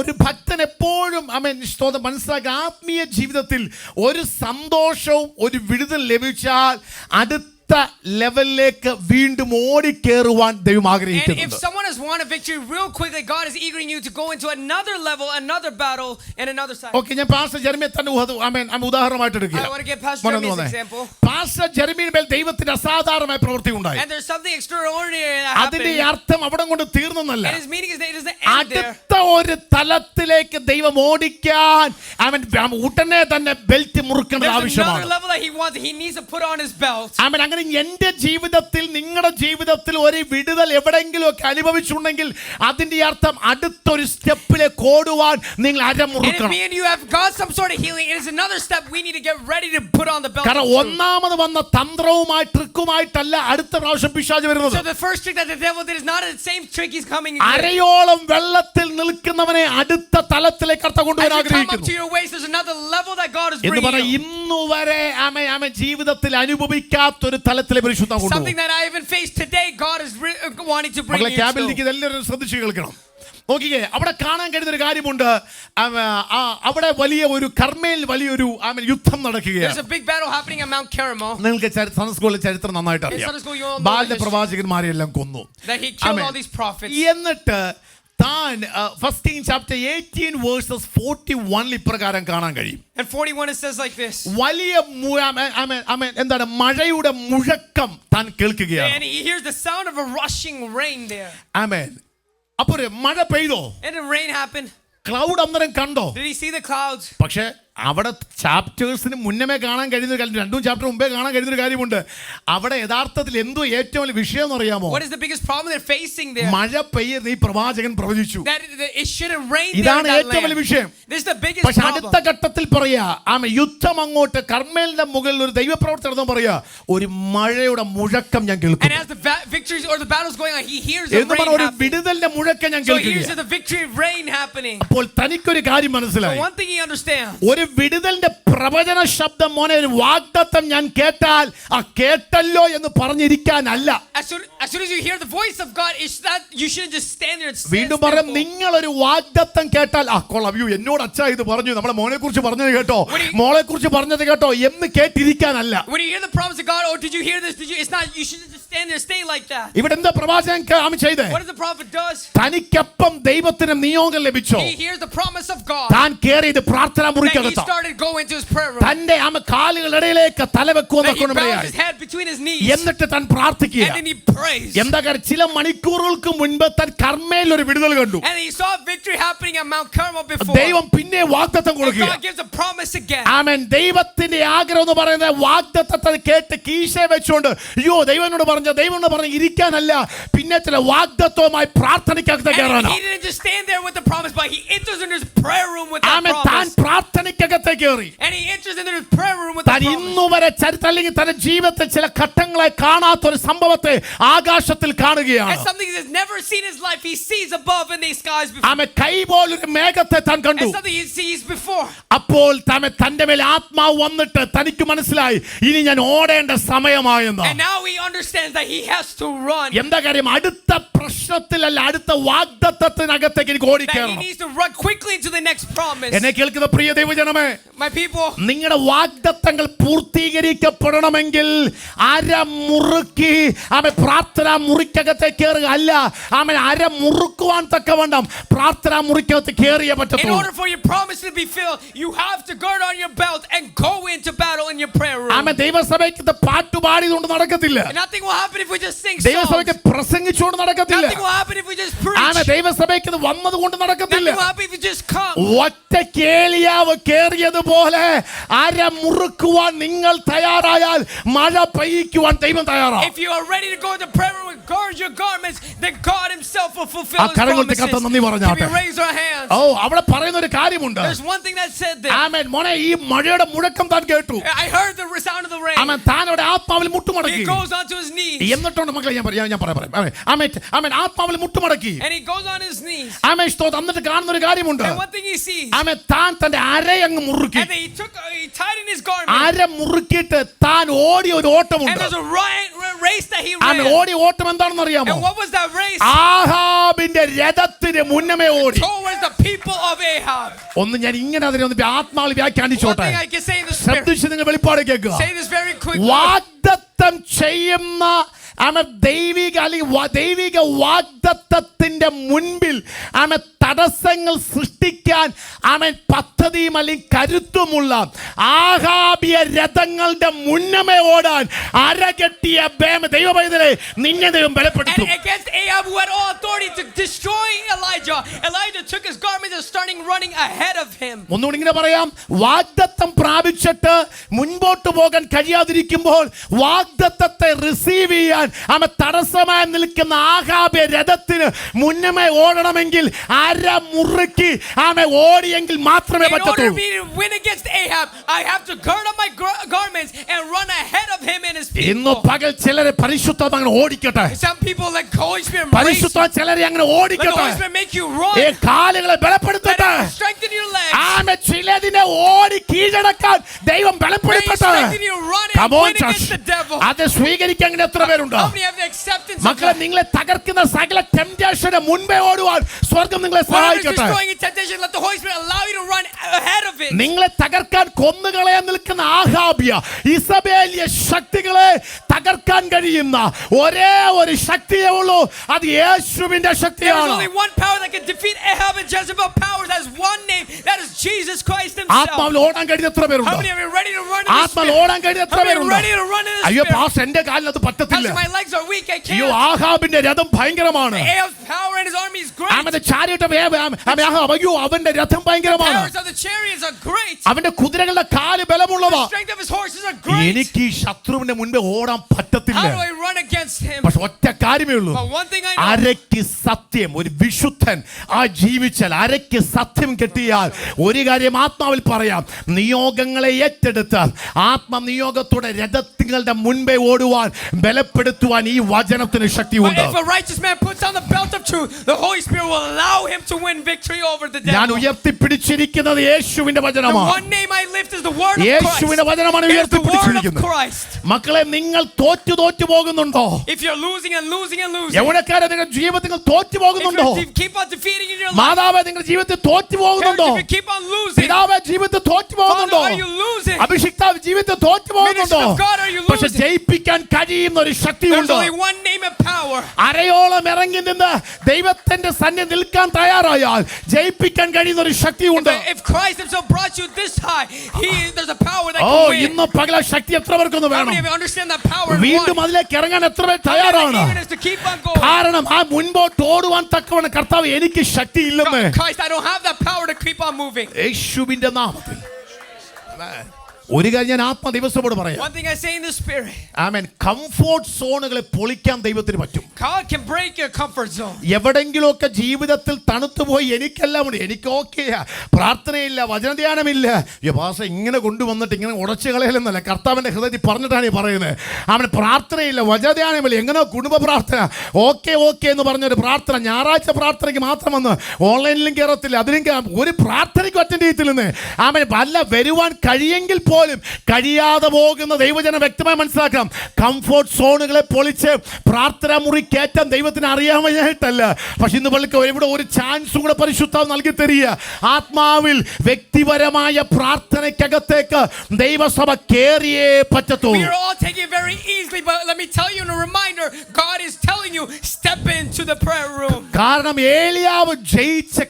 ഒരു ഭക്തൻ എപ്പോഴും ആമേൻ സ്തോത്രം മനസ്സിലാക്കുക, ആത്മീയ ജീവിതത്തിൽ ഒരു സന്തോഷവും ഒരു വിടുതൽ ലഭിച്ചാൽ അടുത്ത ലെവലിലേക്ക് വീണ്ടും ഓടിക്കേറുവാൻ ദൈവം And if ആഗ്രഹിക്കുന്നുണ്ട്. someone has won a victory real quickly, God is eagering you to go into another level, another battle, and another side. Okay, ഞാൻ പാസ്റ്റർ ജെറമിയെ തന്നെ ഉദാഹരണമായിട്ട് എടുക്കുക. I want to give Pastor Jeremy's example. Pastor ജെറമിയുടെ മേൽ ദൈവത്തിന്റെ അസാധാരണമായ പ്രവൃത്തി ഉണ്ടായി. And there's something extraordinary that അതിന്റെ happened. അർത്ഥം അവിടെ കൊണ്ട് തീർന്നല്ല. And his meaning is that it doesn't end there. അടുത്ത ഒരു തലത്തിലേക്ക് ദൈവം ഓടിക്കാൻ അവൻ ഉടനെ തന്നെ ബെൽറ്റ് മുറുക്കേണ്ടത് There's another ആവശ്യമാണ്. level that he wants. He needs to put on his belt. അവൻ അങ്ങനെ എന്റെ ജീവിതത്തിൽ നിങ്ങളുടെ ജീവിതത്തിൽ ഒരു വിടുതൽ എവിടെയെങ്കിലും ഒക്കെ അനുഭവിച്ചിട്ടുണ്ടെങ്കിൽ അതിന്റെ അർത്ഥം അടുത്തൊരു സ്റ്റെപ്പിലേക്ക് ഓടുവാൻ നിങ്ങൾ And if അരമുറുക്കണം. me and you have got some sort of healing, it is another step we need to get ready to put on the belt. കാരണം ഒന്നാമത് വന്ന തന്ത്രവുമായി ട്രിക്കുമായിട്ടല്ല അടുത്ത പ്രാവശ്യം പിശാച് വരുന്നത്. So the first trick that the devil did is not the same trick he's coming. അരയോളം വെള്ളത്തിൽ നിൽക്കുന്നവനെ അടുത്ത തലത്തിലേക്ക് കർത്താവ് As കൊണ്ടുവരാൻ you come up ആഗ്രഹിക്കുന്നു. to your waist, there's another level that God is എന്ന് bringing പറഞ്ഞാൽ you. ഇന്നുവരെ ജീവിതത്തിൽ അനുഭവിക്കാത്തൊരു തലത്തിലെ പരിശുദ്ധം Something കൊണ്ടുപോകും. that I haven't faced today, God is wanting to bring മക്കളെ you ക്യാബിൽ to. നിൽക്കുന്ന എല്ലാവരും ശ്രദ്ധിച്ച് കേൾക്കണം. നോക്കിക്കേ, അവിടെ കാണാൻ കഴിയുന്ന ഒരു കാര്യമുണ്ട്. അവിടെ വലിയൊരു കർമ്മേൽ വലിയൊരു യുദ്ധം There's നടക്കുകയാണ്. a big battle happening at Mount Carmel. നിങ്ങൾക്ക് സൺഡേ സ്കൂളിലെ ചരിത്രം നന്നായിട്ട് അറിയാം. Sunday school, you all know ബാലിന്റെ the history. പ്രവാചകന്മാരെ എല്ലാം കൊന്നു. That he killed Amen. all these prophets. എന്നിട്ട് താൻ ഫസ്റ്റ് കിങ് ചാപ്റ്റർ 18 വേഴ്സസ് 41 ഇപ്രകാരം കാണാൻ കഴിയും. And 41 it says like this. വലിയ എന്താണ് മഴയുടെ മുഴക്കം താൻ കേൾക്കുകയാണ്. And he hears the sound of a rushing rain there. ആമേൻ. അപ്പോൾ മഴ പെയ്തോ? And the rain happened. Cloud അന്നേരം കണ്ടോ? Did he see the clouds? പക്ഷേ അവിടെ ചാപ്റ്റേഴ്സിന് മുന്നമേ കാണാൻ കഴിയുന്ന ഒരു കാര്യം, 2 ചാപ്റ്റർ മുമ്പേ കാണാൻ കഴിയുന്ന ഒരു കാര്യമുണ്ട്. അവിടെ യഥാർത്ഥത്തിൽ എന്തോ ഏറ്റവും വലിയ വിഷയം എന്ന് അറിയാമോ? What is the biggest problem they're facing there? മഴ പെയ്യുന്ന ഈ പ്രവാചകൻ പ്രവചിച്ചു. That it shouldn't rain there. ഇതാണ് in that ഏറ്റവും വലിയ land. വിഷയം. This is the biggest പക്ഷെ problem. അടുത്ത ഘട്ടത്തിൽ പറയാ യുദ്ധം അങ്ങോട്ട് കർമ്മേലിന്റെ മുകളിൽ ഒരു ദൈവപ്രവർത്തനം പറയാ ഒരു മഴയുടെ മുഴക്കം ഞാൻ And കേൾക്കുന്നു. as the victories or the battles going on, he hears the എന്ന് rain പറഞ്ഞ ഒരു happening. വിടുതലിന്റെ മുഴക്കം ഞാൻ So he hears കേൾക്കുന്നു. the victory of rain happening. അപ്പോൾ തനിക്കൊരു കാര്യം So മനസ്സിലായി. one thing he understands. ഒരു വിടുതലിന്റെ പ്രവചന ശബ്ദം, മോനെ ഒരു വാഗ്ദത്തം ഞാൻ കേട്ടാൽ കേട്ടല്ലോ എന്ന് പറഞ്ഞിരിക്കാനല്ല. As soon as you hear the voice of God, it's that you shouldn't just stand there and sit വീണ്ടും പറയാം, നിങ്ങൾ ഒരു വാഗ്ദത്തം കേട്ടാൽ കൊള്ളാം, എന്നോട് അച്ഛാ ഇത് പറഞ്ഞു, നമ്മളെ മോനെ കുറിച്ച് പറഞ്ഞത് കേട്ടോ, മോളെ കുറിച്ച് പറഞ്ഞത് കേട്ടോ എന്ന് കേട്ടിരിക്കാനല്ല. When you hear the promise of God, oh, did you hear this? It's not. You shouldn't just stand there and stay like that. ഇവിടെ എന്താ പ്രവാചകൻ ചെയ്തേ? What does the prophet does? തനിക്കൊപ്പം ദൈവത്തിന് നിയോഗം ലഭിച്ചോ? He hears the promise of God. താൻ കേറിയത് പ്രാർത്ഥനാ That he മുറിക്കകത്ത് started going to his prayer room. തന്റെ കാലുകളിടയിലേക്ക് തലവെക്കുമെന്ന് That he bows his head head between his knees. എന്നിട്ട് താൻ പ്രാർത്ഥിക്കുക. And then he prays. എന്താ കാര്യം? ചില മണിക്കൂറുകൾക്ക് മുൻപ് താൻ കർമ്മേൽ ഒരു വിടുതൽ കണ്ടു. And he saw victory happening at Mount Carmel before. ദൈവം പിന്നെ വാഗ്ദത്തം And കൊടുക്കുക. God gives a promise again. ആമേൻ. ദൈവത്തിന്റെ ആഗ്രഹം എന്ന് പറയുന്നത് വാഗ്ദത്തത്തെ കേട്ട് കീശയെ വെച്ചുകൊണ്ട് അയ്യോ ദൈവനോട് പറഞ്ഞ ഇരിക്കാനല്ല, പിന്നെ ചില വാഗ്ദത്തവുമായി പ്രാർത്ഥനയ്ക്കകത്ത് And കയറാനാ. he didn't just stand there with the promise, but he enters into his prayer room with that ആമേൻ. താൻ promise. പ്രാർത്ഥനയ്ക്കകത്ത് കയറി. And he enters into his prayer room with that താൻ promise. ഇന്നുവരെ ചരിത്രം അല്ലെങ്കിൽ തന്റെ ജീവിതത്തിൽ ചില ഘട്ടങ്ങളെ കാണാത്തൊരു സംഭവത്തെ ആകാശത്തിൽ And കാണുകയാണ്. something he's never seen in his life, he sees above in the skies before. ആമേൻ. കൈ പോലൊരു മേഘത്തെ താൻ കണ്ടു. And something he sees before. അപ്പോൾ തന്റെ മേൽ ആത്മാവ് വന്നിട്ട് തനിക്ക് മനസ്സിലായി ഇനി ഞാൻ ഓടേണ്ട സമയമായെന്ന്. And now he understands that he has to run. എന്താ കാര്യം? അടുത്ത പ്രശ്നത്തിലല്ല, അടുത്ത വാഗ്ദത്തത്തിനകത്തേക്ക് എനിക്ക് That he ഓടിക്കണം. needs to run quickly into the next promise. എന്നെ കേൾക്കുന്ന പ്രിയ ദൈവജനമേ, My people, നിങ്ങളുടെ വാഗ്ദത്തങ്ങൾ പൂർത്തീകരിക്കപ്പെടണമെങ്കിൽ അരമുറുക്കി പ്രാർത്ഥനാ മുറിക്കകത്തേക്ക് കയറുക അല്ല, അരമുറുക്കുവാൻ തക്കവണ്ണം പ്രാർത്ഥനാ മുറിക്കകത്ത് കയറിയേ in പറ്റത്തുള്ളൂ. order for your promise to be filled, you have to gird on your belt and go into battle in your prayer room. ദൈവസഭയ്ക്ക് പാട്ടുപാടിയതുകൊണ്ട് നടക്കത്തില്ല. And nothing will happen if we just sing songs. ദൈവസഭയ്ക്ക് പ്രസംഗിച്ചുകൊണ്ട് നടക്കത്തില്ല. Nothing will happen if we just preach. ദൈവസഭയ്ക്ക് വന്നതുകൊണ്ട് നടക്കത്തില്ല. Nothing will happen if you just come. ഒറ്റ കേളിയാവ് കേറിയതുപോലെ അരമുറുക്കുവാൻ നിങ്ങൾ തയ്യാറായാൽ മഴ പെയ്യിക്കുവാൻ ദൈവം തയ്യാറാണ്. If you are ready to go into prayer room and gird your garments, then God himself will fulfill his കരങ്ങൾക്ക് കത്ത നന്ദി promises. പറഞ്ഞാട്ടെ. Can we raise our hands? അവിടെ പറയുന്ന ഒരു കാര്യമുണ്ട്. There's one thing that said there. ആമേൻ. മോനെ, ഈ മഴയുടെ മുഴക്കം താൻ കേട്ടു. I heard the sound of the rain. ആമേൻ. താനോടെ ആത്മാവിൽ മുട്ടുമടക്കി. He goes onto his knees. എന്നിട്ടുണ്ട് മക്കളെ ഞാൻ പറയാം. ആമേൻ. ആത്മാവിൽ മുട്ടുമടക്കി. And he goes on his knees. ആമേൻ. സ്തോത്രം. എന്നിട്ട് കാണുന്ന ഒരു കാര്യമുണ്ട്. And one thing he sees. ആമേൻ. താൻ തന്റെ അരയങ്ങ് മുറുക്കി. And then he tightened his garment. അര മുറുക്കിയിട്ട് താൻ ഓടിയ ഒരു And ഓട്ടമുണ്ട്. there's a race that he amen. ran. ഓടിയ ഓട്ടം എന്താണെന്ന് അറിയാമോ? And what was that race? ആഹാബിന്റെ രഥത്തിന് മുന്നമേ ഓടി. Towards the people of Ahab. ഒന്ന് ഞാൻ ഇങ്ങനെ അതിനെ ആത്മാവിൽ One വ്യാഖ്യാനിച്ചോട്ടെ. thing I can say in the spirit. ശ്രദ്ധിച്ച് നിങ്ങൾ വെളിപ്പാട് കേൾക്കുക. Say this very quickly. വാഗ്ദത്തം ചെയ്യുന്ന ദൈവിക വാഗ്ദത്തത്തിന്റെ മുൻപിൽ തടസ്സങ്ങൾ സൃഷ്ടിക്കാൻ പദ്ധതിയും അല്ലെങ്കിൽ കരുത്തുമുള്ള ആഹാബിയ രഥങ്ങളുടെ മുന്നമേ ഓടാൻ അരകെട്ടിയ ദൈവപൈതലെ നിന്നെ ദൈവം ബലപ്പെടുത്തും. And against Ahab, who had all authority to destroy Elijah, Elijah took his garment and started running ahead of him. ഒന്നുകൂടി ഇങ്ങനെ പറയാം. വാഗ്ദത്തം പ്രാപിച്ചിട്ട് മുൻപോട്ട് പോകാൻ കഴിയാതിരിക്കുമ്പോൾ വാഗ്ദത്തത്തെ റിസീവ് ചെയ്യാൻ തടസ്സമായി നിൽക്കുന്ന ആഹാബിയ രഥത്തിന് മുന്നമേ ഓടണമെങ്കിൽ അരമുറുക്കി ഓടിയെങ്കിൽ മാത്രമേ In order പറ്റത്തുള്ളൂ. for me to win against Ahab, I have to gird up my garments and run ahead of him and his ഇന്ന് people. പകൽ ചിലരെ പരിശുദ്ധം അങ്ങനെ ഓടിക്കട്ടെ. Some people let the Holy Spirit race you. പരിശുദ്ധം ചിലരെ അങ്ങനെ Let the ഓടിക്കട്ടെ. Holy Spirit make you run. കാലുകളെ Let ബലപ്പെടുത്തട്ടെ. it strengthen your legs. ചിലതിനെ ഓടി കീഴടക്കാൻ ദൈവം May He ബലപ്പെടുത്തട്ടെ. strengthen you run and Come on, win against church. the devil. അത് സ്വീകരിക്കാൻ അങ്ങനെ എത്ര പേരുണ്ട്? How many have the acceptance of മക്കളെ, God? നിങ്ങളെ തകർക്കുന്ന സകല ടെംപ്റ്റേഷന് മുൻപേ ഓടുവാൻ സ്വർഗം നിങ്ങളെ Whatever is സഹായിക്കട്ടെ. destroying your temptation, let the Holy Spirit allow you to run ahead of it. നിങ്ങളെ തകർക്കാൻ കൊന്നുകളയാൻ നിൽക്കുന്ന ആഹാബിയ ഇസബേലിയ ശക്തികളെ തകർക്കാൻ കഴിയുന്ന ഒരേ ഒരു ശക്തിയേ ഉള്ളൂ. അത് യേശുവിന്റെ There is ശക്തിയാണ്. only one power that can defeat Ahab and Jezebel powers. That is one name. That is Jesus Christ himself. ആത്മാവിൽ ഓടാൻ കഴിയുന്ന എത്ര How പേരുണ്ട്? many of you are ready to run in the ആത്മാവിൽ Spirit? ഓടാൻ കഴിയുന്ന എത്ര How many are പേരുണ്ട്? ready to run in the അയ്യോ Spirit? പാസ്, എന്റെ കാലിൽ അത് പറ്റത്തില്ല. Pastor, my legs are weak. I അയ്യോ, can't. ആഹാബിന്റെ രഥം ഭയങ്കരമാണ്. Ahab's power and his army is great. അവന്റെ ചാരിട്ട് അയ്യോ, അവന്റെ രഥം ഭയങ്കരമാണ്. Powers of the chariots are great. അവന്റെ കുതിരകളുടെ കാല് ബലമുള്ളതാ. The strength of his horses are great. എനിക്ക് ഈ ശത്രുവിന്റെ മുൻപേ ഓടാൻ പറ്റത്തില്ല. How do I run against him? പക്ഷെ ഒറ്റ കാര്യമേ ഉള്ളൂ. But one thing I know. അരയ്ക്ക് സത്യം, ഒരു വിശുദ്ധൻ ജീവിച്ചാൽ അരയ്ക്ക് സത്യം കിട്ടിയാൽ ഒരു കാര്യം ആത്മാവിൽ പറയാം. നിയോഗങ്ങളെ ഏറ്റെടുത്ത് ആത്മനിയോഗത്തോടെ രഥങ്ങളുടെ മുൻപേ ഓടുവാൻ ബലപ്പെടുത്തുവാൻ ഈ വചനത്തിന് ശക്തിയുണ്ട്. But if a righteous man puts on the belt of truth, the Holy Spirit will allow him to win victory over the ഞാൻ devil. ഉയർത്തിപ്പിടിച്ചിരിക്കുന്നത് യേശുവിന്റെ The വചനമാണ്. one name I lift is the word of Christ. യേശുവിന്റെ വചനമാണ് It is the word of ഉയർത്തിപ്പിടിച്ചിരിക്കുന്നത്. Christ. മക്കളെ, നിങ്ങൾ തോറ്റു പോകുന്നുണ്ട്. പോകുന്നുണ്ടോ? if you're losing and losing and losing, യൗവനക്കാരെ നിങ്ങൾ ജീവിതത്തിൽ തോറ്റു പോകുന്നുണ്ടോ? if you keep on defeating in your life, മാതാവേ നിങ്ങൾ ജീവിതത്തിൽ തോറ്റു പോകുന്നുണ്ടോ? if you keep on losing, പിതാവേ ജീവിതത്തിൽ തോറ്റു Father, പോകുന്നുണ്ടോ? are you losing? അഭിഷിക്താവ് ജീവിതത്തിൽ തോറ്റു പോകുന്നുണ്ടോ? Minister of God, are you പക്ഷെ losing? ജയിപ്പിക്കാൻ കഴിയുന്ന ഒരു There's ശക്തിയുണ്ട്. only one name of power. അരയോളം ഇറങ്ങി നിന്ന് ദൈവത്തിന്റെ സന്നിധി നിൽക്കാൻ തയ്യാറായാൽ ജയിപ്പിക്കാൻ കഴിയുന്ന ഒരു ശക്തിയുണ്ട്. If Christ himself brought you this high, there's a power that oh can win. ഇന്ന് പകല ശക്തി എത്ര പേർക്കൊന്ന് How വേണം? many of you understand that power is വീണ്ടും one? അതിലേക്ക് ഇറങ്ങാൻ എത്ര പേർ How many തയ്യാറാണ്? of you eagerness to keep on going? കാരണം ആ മുൻപോട്ട് ഓടുവാൻ തക്കവണ്ണം കർത്താവ് എനിക്ക് ശക്തി ഇല്ലെന്ന് Christ, I don't have that power to keep on moving. യേശുവിന്റെ നാമത്തിൽ ഒരു കാര്യം ഞാൻ ആത്മദിവസത്തോട് പറയാം. One thing I say in the spirit, amen. Comfort സോണുകളെ പൊളിക്കാൻ ദൈവത്തിന് പറ്റും. God can break your comfort zone. എവിടെങ്കിലുമൊക്കെ ജീവിതത്തിൽ തണുത്തുപോയി എനിക്കെല്ലാം ഉണ്ട്, എനിക്ക് ഓക്കെയാ, പ്രാർത്ഥനയില്ല, വചനധ്യാനമില്ല, ഭാഷ ഇങ്ങനെ കൊണ്ടുവന്നിട്ട് ഇങ്ങനെ ഉടച്ചു കളയലെന്നല്ല, കർത്താവിന്റെ ഹൃദയത്തിൽ പറഞ്ഞിട്ടാണ് ഈ പറയുന്നത്. അവന് പ്രാർത്ഥനയില്ല, വചനധ്യാനമില്ല, എങ്ങനെ കുടുംബ പ്രാർത്ഥന ഓക്കെ എന്ന് പറഞ്ഞൊരു പ്രാർത്ഥന ഞായറാഴ്ച പ്രാർത്ഥനയ്ക്ക് മാത്രം വന്ന് ഓൺലൈനിലും കയറത്തില്ല, അതിലും ഒരു പ്രാർത്ഥനയ്ക്ക് അറ്റൻഡ് ചെയ്യത്തില്ലെന്ന്. അവൻ അല്ല വരുവാൻ കഴിയെങ്കിൽ പോലും കഴിയാതെ പോകുന്ന ദൈവജനം വ്യക്തമായി മനസ്സിലാക്കാം. കംഫോർട്ട് സോണുകളെ പൊളിച്ച് പ്രാർത്ഥനാ മുറി കയറ്റാൻ ദൈവത്തിന് അറിയാമായിട്ടല്ല. പക്ഷെ ഇന്ന് പള്ളിക്ക് ഇവിടെ ഒരു ചാൻസും കൂടെ പരിശുദ്ധാത്മാവ് നൽകി തരിക. ആത്മാവിൽ വ്യക്തിപരമായ പ്രാർത്ഥനയ്ക്കകത്തേക്ക് ദൈവസഭ കേറിയേ പറ്റത്തുള്ളൂ. We are all taking it very easily, but let me tell you in a reminder, God is telling you, step into the prayer room. കാരണം ഏലിയാവ്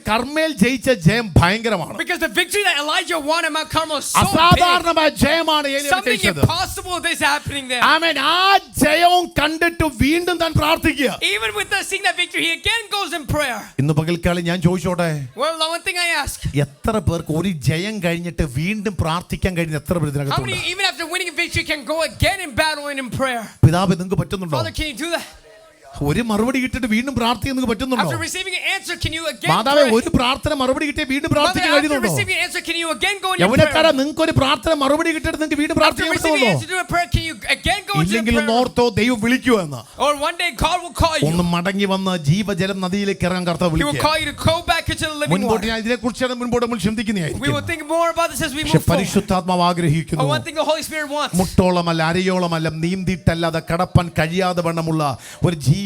കർമ്മേൽ ജയിച്ച ജയം ഭയങ്കരമാണ്. Because the victory that Elijah won at Mount Carmel is so big. അസാധാരണമായ ജയമാണ് ഏലിയാവ് Something ജയിച്ചത്. impossible is happening there. ആമേൻ. ആ ജയവും കണ്ടിട്ട് വീണ്ടും താൻ പ്രാർത്ഥിക്കുക. Even with us seeing that victory, he again goes in prayer. ഇന്ന് പകൽക്കാലം ഞാൻ ചോദിച്ചോട്ടെ, Well, one thing I ask, എത്ര പേർക്ക് ഒരു ജയം കഴിഞ്ഞിട്ട് വീണ്ടും പ്രാർത്ഥിക്കാൻ കഴിയുന്ന എത്ര പേർ how ഇതിനകത്തുണ്ട്? many even after winning a victory can go again in battle and in prayer? പിതാവ് നിങ്ങൾക്ക് പറ്റുന്നുണ്ടോ? Father, can you do that? ഒരു മറുപടി കിട്ടിട്ട് വീണ്ടും പ്രാർത്ഥിക്കാൻ നിങ്ങൾക്ക് പറ്റുന്നുണ്ടോ? After receiving an answer, can you again മാതാവേ pray? ഒരു പ്രാർത്ഥന മറുപടി കിട്ടിയ വീണ്ടും Mother, പ്രാർത്ഥിക്കാൻ after കഴിയുന്നുണ്ടോ? receiving an answer, can you again go in your യൗവനക്കാരാ, prayer? നിങ്ങൾക്ക് ഒരു പ്രാർത്ഥന മറുപടി കിട്ടിയിട്ട് നിങ്ങൾക്ക് വീണ്ടും After പ്രാർത്ഥിക്കാൻ receiving an പറ്റുന്നുണ്ടോ? answer to a prayer, can you again go into your ഇല്ലെങ്കിലും prayer? ഓർത്തോ ദൈവം വിളിക്കുവോ എന്ന്. Or one day God will call you. ഒന്ന് മടങ്ങി വന്ന് ജീവജലം നദിയിലേക്ക് ഇറങ്ങാൻ കർത്താവ് He will വിളിക്കുക. call you to go back into the living മുൻപോട്ട് water. ഞാൻ ഇതിനെക്കുറിച്ചാണ് മുൻപോട്ട് നമ്മൾ We ചിന്തിക്കുന്നതായിരിക്കും. will think more about this as we പക്ഷെ move forward. പരിശുദ്ധാത്മാവ് But ആഗ്രഹിക്കുന്നു, one thing the Holy Spirit wants, മുട്ടോളമല്ല അരയോളമല്ല നീന്തിയിട്ടല്ലാതെ കടപ്പാൻ കഴിയാതെ വണ്ണമുള്ള ഒരു ജീവജല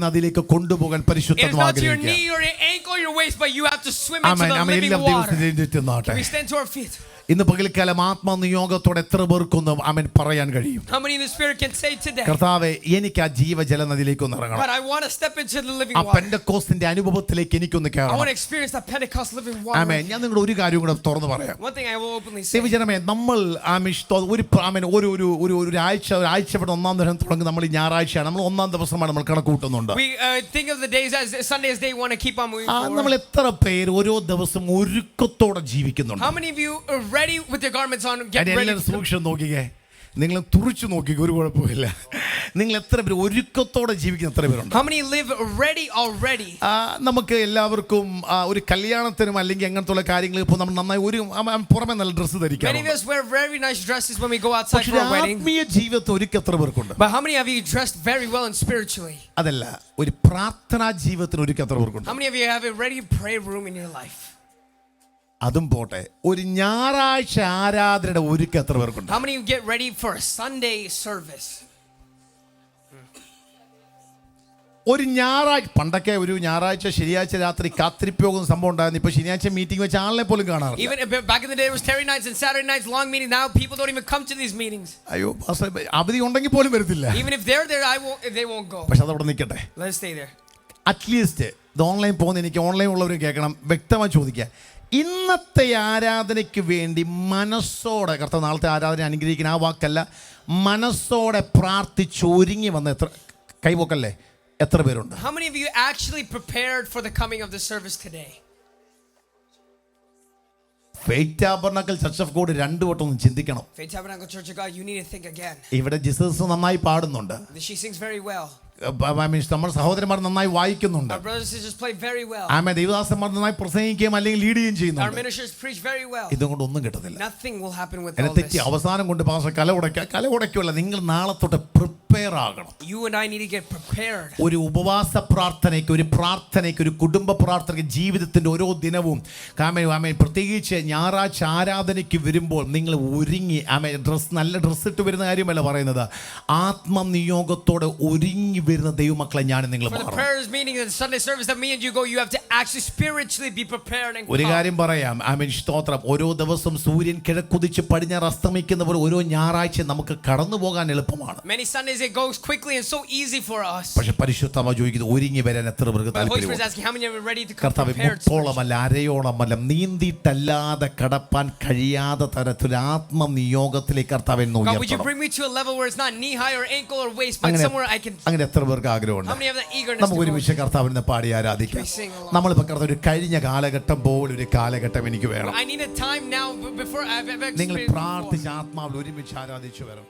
നദിയിലേക്ക് കൊണ്ടുപോകാൻ it is പരിശുദ്ധാത്മാവ് not to your ആഗ്രഹിക്കുക. knee or your ankle or your waist, but you have to swim into amen. the amen. living എല്ലാം water. ദൈവത്തിന് എഴുന്നേറ്റുന്നാട്ടെ. We stand to our feet. ഇന്ന് പകൽക്കാലം ആത്മനിയോഗത്തോടെ എത്ര പേർക്കൊന്നും അവൻ പറയാൻ കഴിയും? How many in the Spirit can say today, കർത്താവേ എനിക്ക് ആ ജീവജല നദിയിലേക്ക് ഒന്ന് ഇറങ്ങണം, but I want to step into the living ആ water. പെന്തക്കോസ്തിന്റെ അനുഭവത്തിലേക്ക് എനിക്കൊന്ന് I want to കയറണം. experience that Pentecost living water. ആമേൻ. ഞാൻ നിങ്ങളുടെ ഒരു കാര്യം കൂടെ തുറന്നു പറയാം. One thing I will openly say, ദൈവജനമേ, നമ്മൾ ഒരാഴ്ച ഒന്നാം ദിവസം തുടങ്ങി നമ്മൾ ഈ ഞായറാഴ്ചയാണ്, നമ്മൾ ഒന്നാം ദിവസമാണ് നമ്മൾ കണക്ക് കൂട്ടുന്നുണ്ട്. we think of the days as Sunday as day one and keep on moving നമ്മൾ forward. എത്ര പേര് ഓരോ ദിവസം ഒരുക്കത്തോടെ ജീവിക്കുന്നുണ്ട്? How many of you are ready with your garments on? Get അതിന്റെ ready. എല്ലാവരും സൂക്ഷിച്ച് നോക്കിക്കേ, നിങ്ങൾ തുറിച്ചു നോക്കിക്കോ, ഒരു കുഴപ്പമില്ല. നിങ്ങൾ എത്ര പേര് ഒരുക്കത്തോടെ ജീവിക്കുന്ന എത്ര പേരുണ്ട്? How many live ready already? നമുക്ക് എല്ലാവർക്കും ഒരു കല്യാണത്തിനും അല്ലെങ്കിൽ അങ്ങനത്തെ കാര്യങ്ങൾ ഇപ്പോൾ നമ്മൾ നന്നായി ഒരു പുറമെ നല്ല dress Many ധരിക്കാം. of us wear very nice dresses when we go outside പക്ഷേ for a wedding. ആത്മീയ ജീവിതത്തിൽ ഒരുക്കം എത്ര പേർക്കുണ്ട്? But how many of you dressed very well and spiritually? അതല്ല, ഒരു പ്രാർത്ഥനാ ജീവിതത്തിന് ഒരുക്കം എത്ര പേർക്കുണ്ട്? How many of you have a ready prayer room in your life? അതും പോട്ടെ, ഒരു ഞായറാഴ്ച ആരാധനയുടെ ഒരുക്കം എത്ര പേർക്കുണ്ട്? How many of you get ready for a Sunday service? ഒരു ഞായറാഴ്ച, പണ്ടൊക്കെ ഒരു ഞായറാഴ്ച ശനിയാഴ്ച രാത്രി കാത്തിരിപ്പ് പോകുന്ന സംഭവം ഉണ്ടായിരുന്നു. ഇപ്പൊ ശനിയാഴ്ച മീറ്റിംഗ് വെച്ച് ആളിനെ പോലും കാണാറില്ല. Even back in the day, it was Saturday nights and Saturday nights long meetings. Now people don't even come to these meetings. അയ്യോ അവധി ഉണ്ടെങ്കിൽ പോലും വരത്തില്ല. Even if they're there, they won't go. പക്ഷെ അതവിടെ നിൽക്കട്ടെ. Let's stay there. അറ്റ്ലീസ്റ്റ് ഇത് online പോകുന്ന എനിക്ക് ഓൺലൈൻ ഉള്ളവരും കേൾക്കണം, വ്യക്തമായി ചോദിക്കുക, ഇന്നത്തെ ആരാധനയ്ക്ക് വേണ്ടി മനസ്സോടെ, കർത്താവ് നാളത്തെ ആരാധന അനുഗ്രഹിക്കുന്ന ആ വാക്കല്ല, മനസ്സോടെ പ്രാർത്ഥിച്ച് ഒരുങ്ങി വന്ന എത്ര കൈപോക്കല്ലേ എത്ര പേരുണ്ട്? How many of you actually prepared for the coming of the service today? Faith tabernacle church of God രണ്ടു വട്ടം ഒന്ന് ചിന്തിക്കണം. Faith Tabernacle Church of God, you need to think again. ഇവിടെ ജീസസ് നന്നായി പാടുന്നുണ്ട്, She sings very well. നമ്മുടെ സഹോദരന്മാർ നന്നായി വായിക്കുന്നുണ്ട്, Our brothers and sisters play very well. ആമേൻ. ദൈവദാസന്മാർ നന്നായി പ്രസംഗിക്കുകയും അല്ലെങ്കിൽ ലീഡ് ചെയ്യുകയും Our ചെയ്യുന്നുണ്ട്. ministers preach very well. ഇതുകൊണ്ട് ഒന്നും കിട്ടത്തില്ല. Nothing will happen with എന്നെ all തെറ്റി this. അവസാനം കൊണ്ട് പാസ്റ്റർ കല ഉടയ്ക്കുമല്ല, നിങ്ങൾ നാളെ തൊട്ട് പ്രിപ്പയർ ആകണം. You and I need to get prepared. ഒരു ഉപവാസ പ്രാർത്ഥനയ്ക്ക്, ഒരു പ്രാർത്ഥനയ്ക്ക്, ഒരു കുടുംബ പ്രാർത്ഥനയ്ക്ക്, ജീവിതത്തിൻ്റെ ഓരോ ദിനവും പ്രത്യേകിച്ച് ഞായറാഴ്ച ആരാധനയ്ക്ക് വരുമ്പോൾ നിങ്ങൾ ഒരുങ്ങി നല്ല ഡ്രസ്സ് ഇട്ട് വരുന്ന കാര്യമല്ല പറയുന്നത്, ആത്മനിയോഗത്തോടെ ഒരുങ്ങി വരുന്ന ദൈവമക്കളെ ഞാൻ നിങ്ങൾ For the prayers meeting and Sunday service that me and you go, you have to actually spiritually be prepared and ഒരു come. കാര്യം പറയാം, സ്തോത്രം. ഓരോ ദിവസം സൂര്യൻ കിഴക്കുതിച്ച് പടിഞ്ഞാറ് അസ്തമിക്കുന്നവർ ഓരോ ഞായറാഴ്ച നമുക്ക് കടന്നു പോകാൻ എളുപ്പമാണ്. Many Sundays it goes quickly and so easy for us. പക്ഷെ പരിശുദ്ധമാ ചോദിക്കുന്നത് ഒരുങ്ങി വരാൻ എത്ര പേർക്ക് But the Holy Spirit is താല്പര്യമുണ്ട്? asking how many are ready to come കർത്താവ് prepared. മുട്ടോളമല്ല, അരയോളമല്ല, നീന്തിയിട്ടല്ലാതെ കടപ്പാൻ കഴിയാത്ത തരത്തിൽ ആത്മനിയോഗത്തിലേക്ക് കർത്താവ് എന്നെ God, would you ഉയർത്തണം. bring me to a level where it's not knee high or ankle or waist, but somewhere I can. അങ്ങനെ എത്ര പേർക്ക് ആഗ്രഹമുണ്ട്? How many have that eagerness നമുക്ക് to go? ഒരുമിച്ച് കർത്താവിനെ പാടി ആരാധിക്കാം. നമ്മളിപ്പോൾ കർത്താവ് ഒരു കഴിഞ്ഞ കാലഘട്ടം പോലൊരു കാലഘട്ടം എനിക്ക് വേണം. I need a time now before I've നിങ്ങൾ experienced before. പ്രാർത്ഥിച്ച് ആത്മാവിൽ ഒരുമിച്ച് ആരാധിച്ചു വരണം.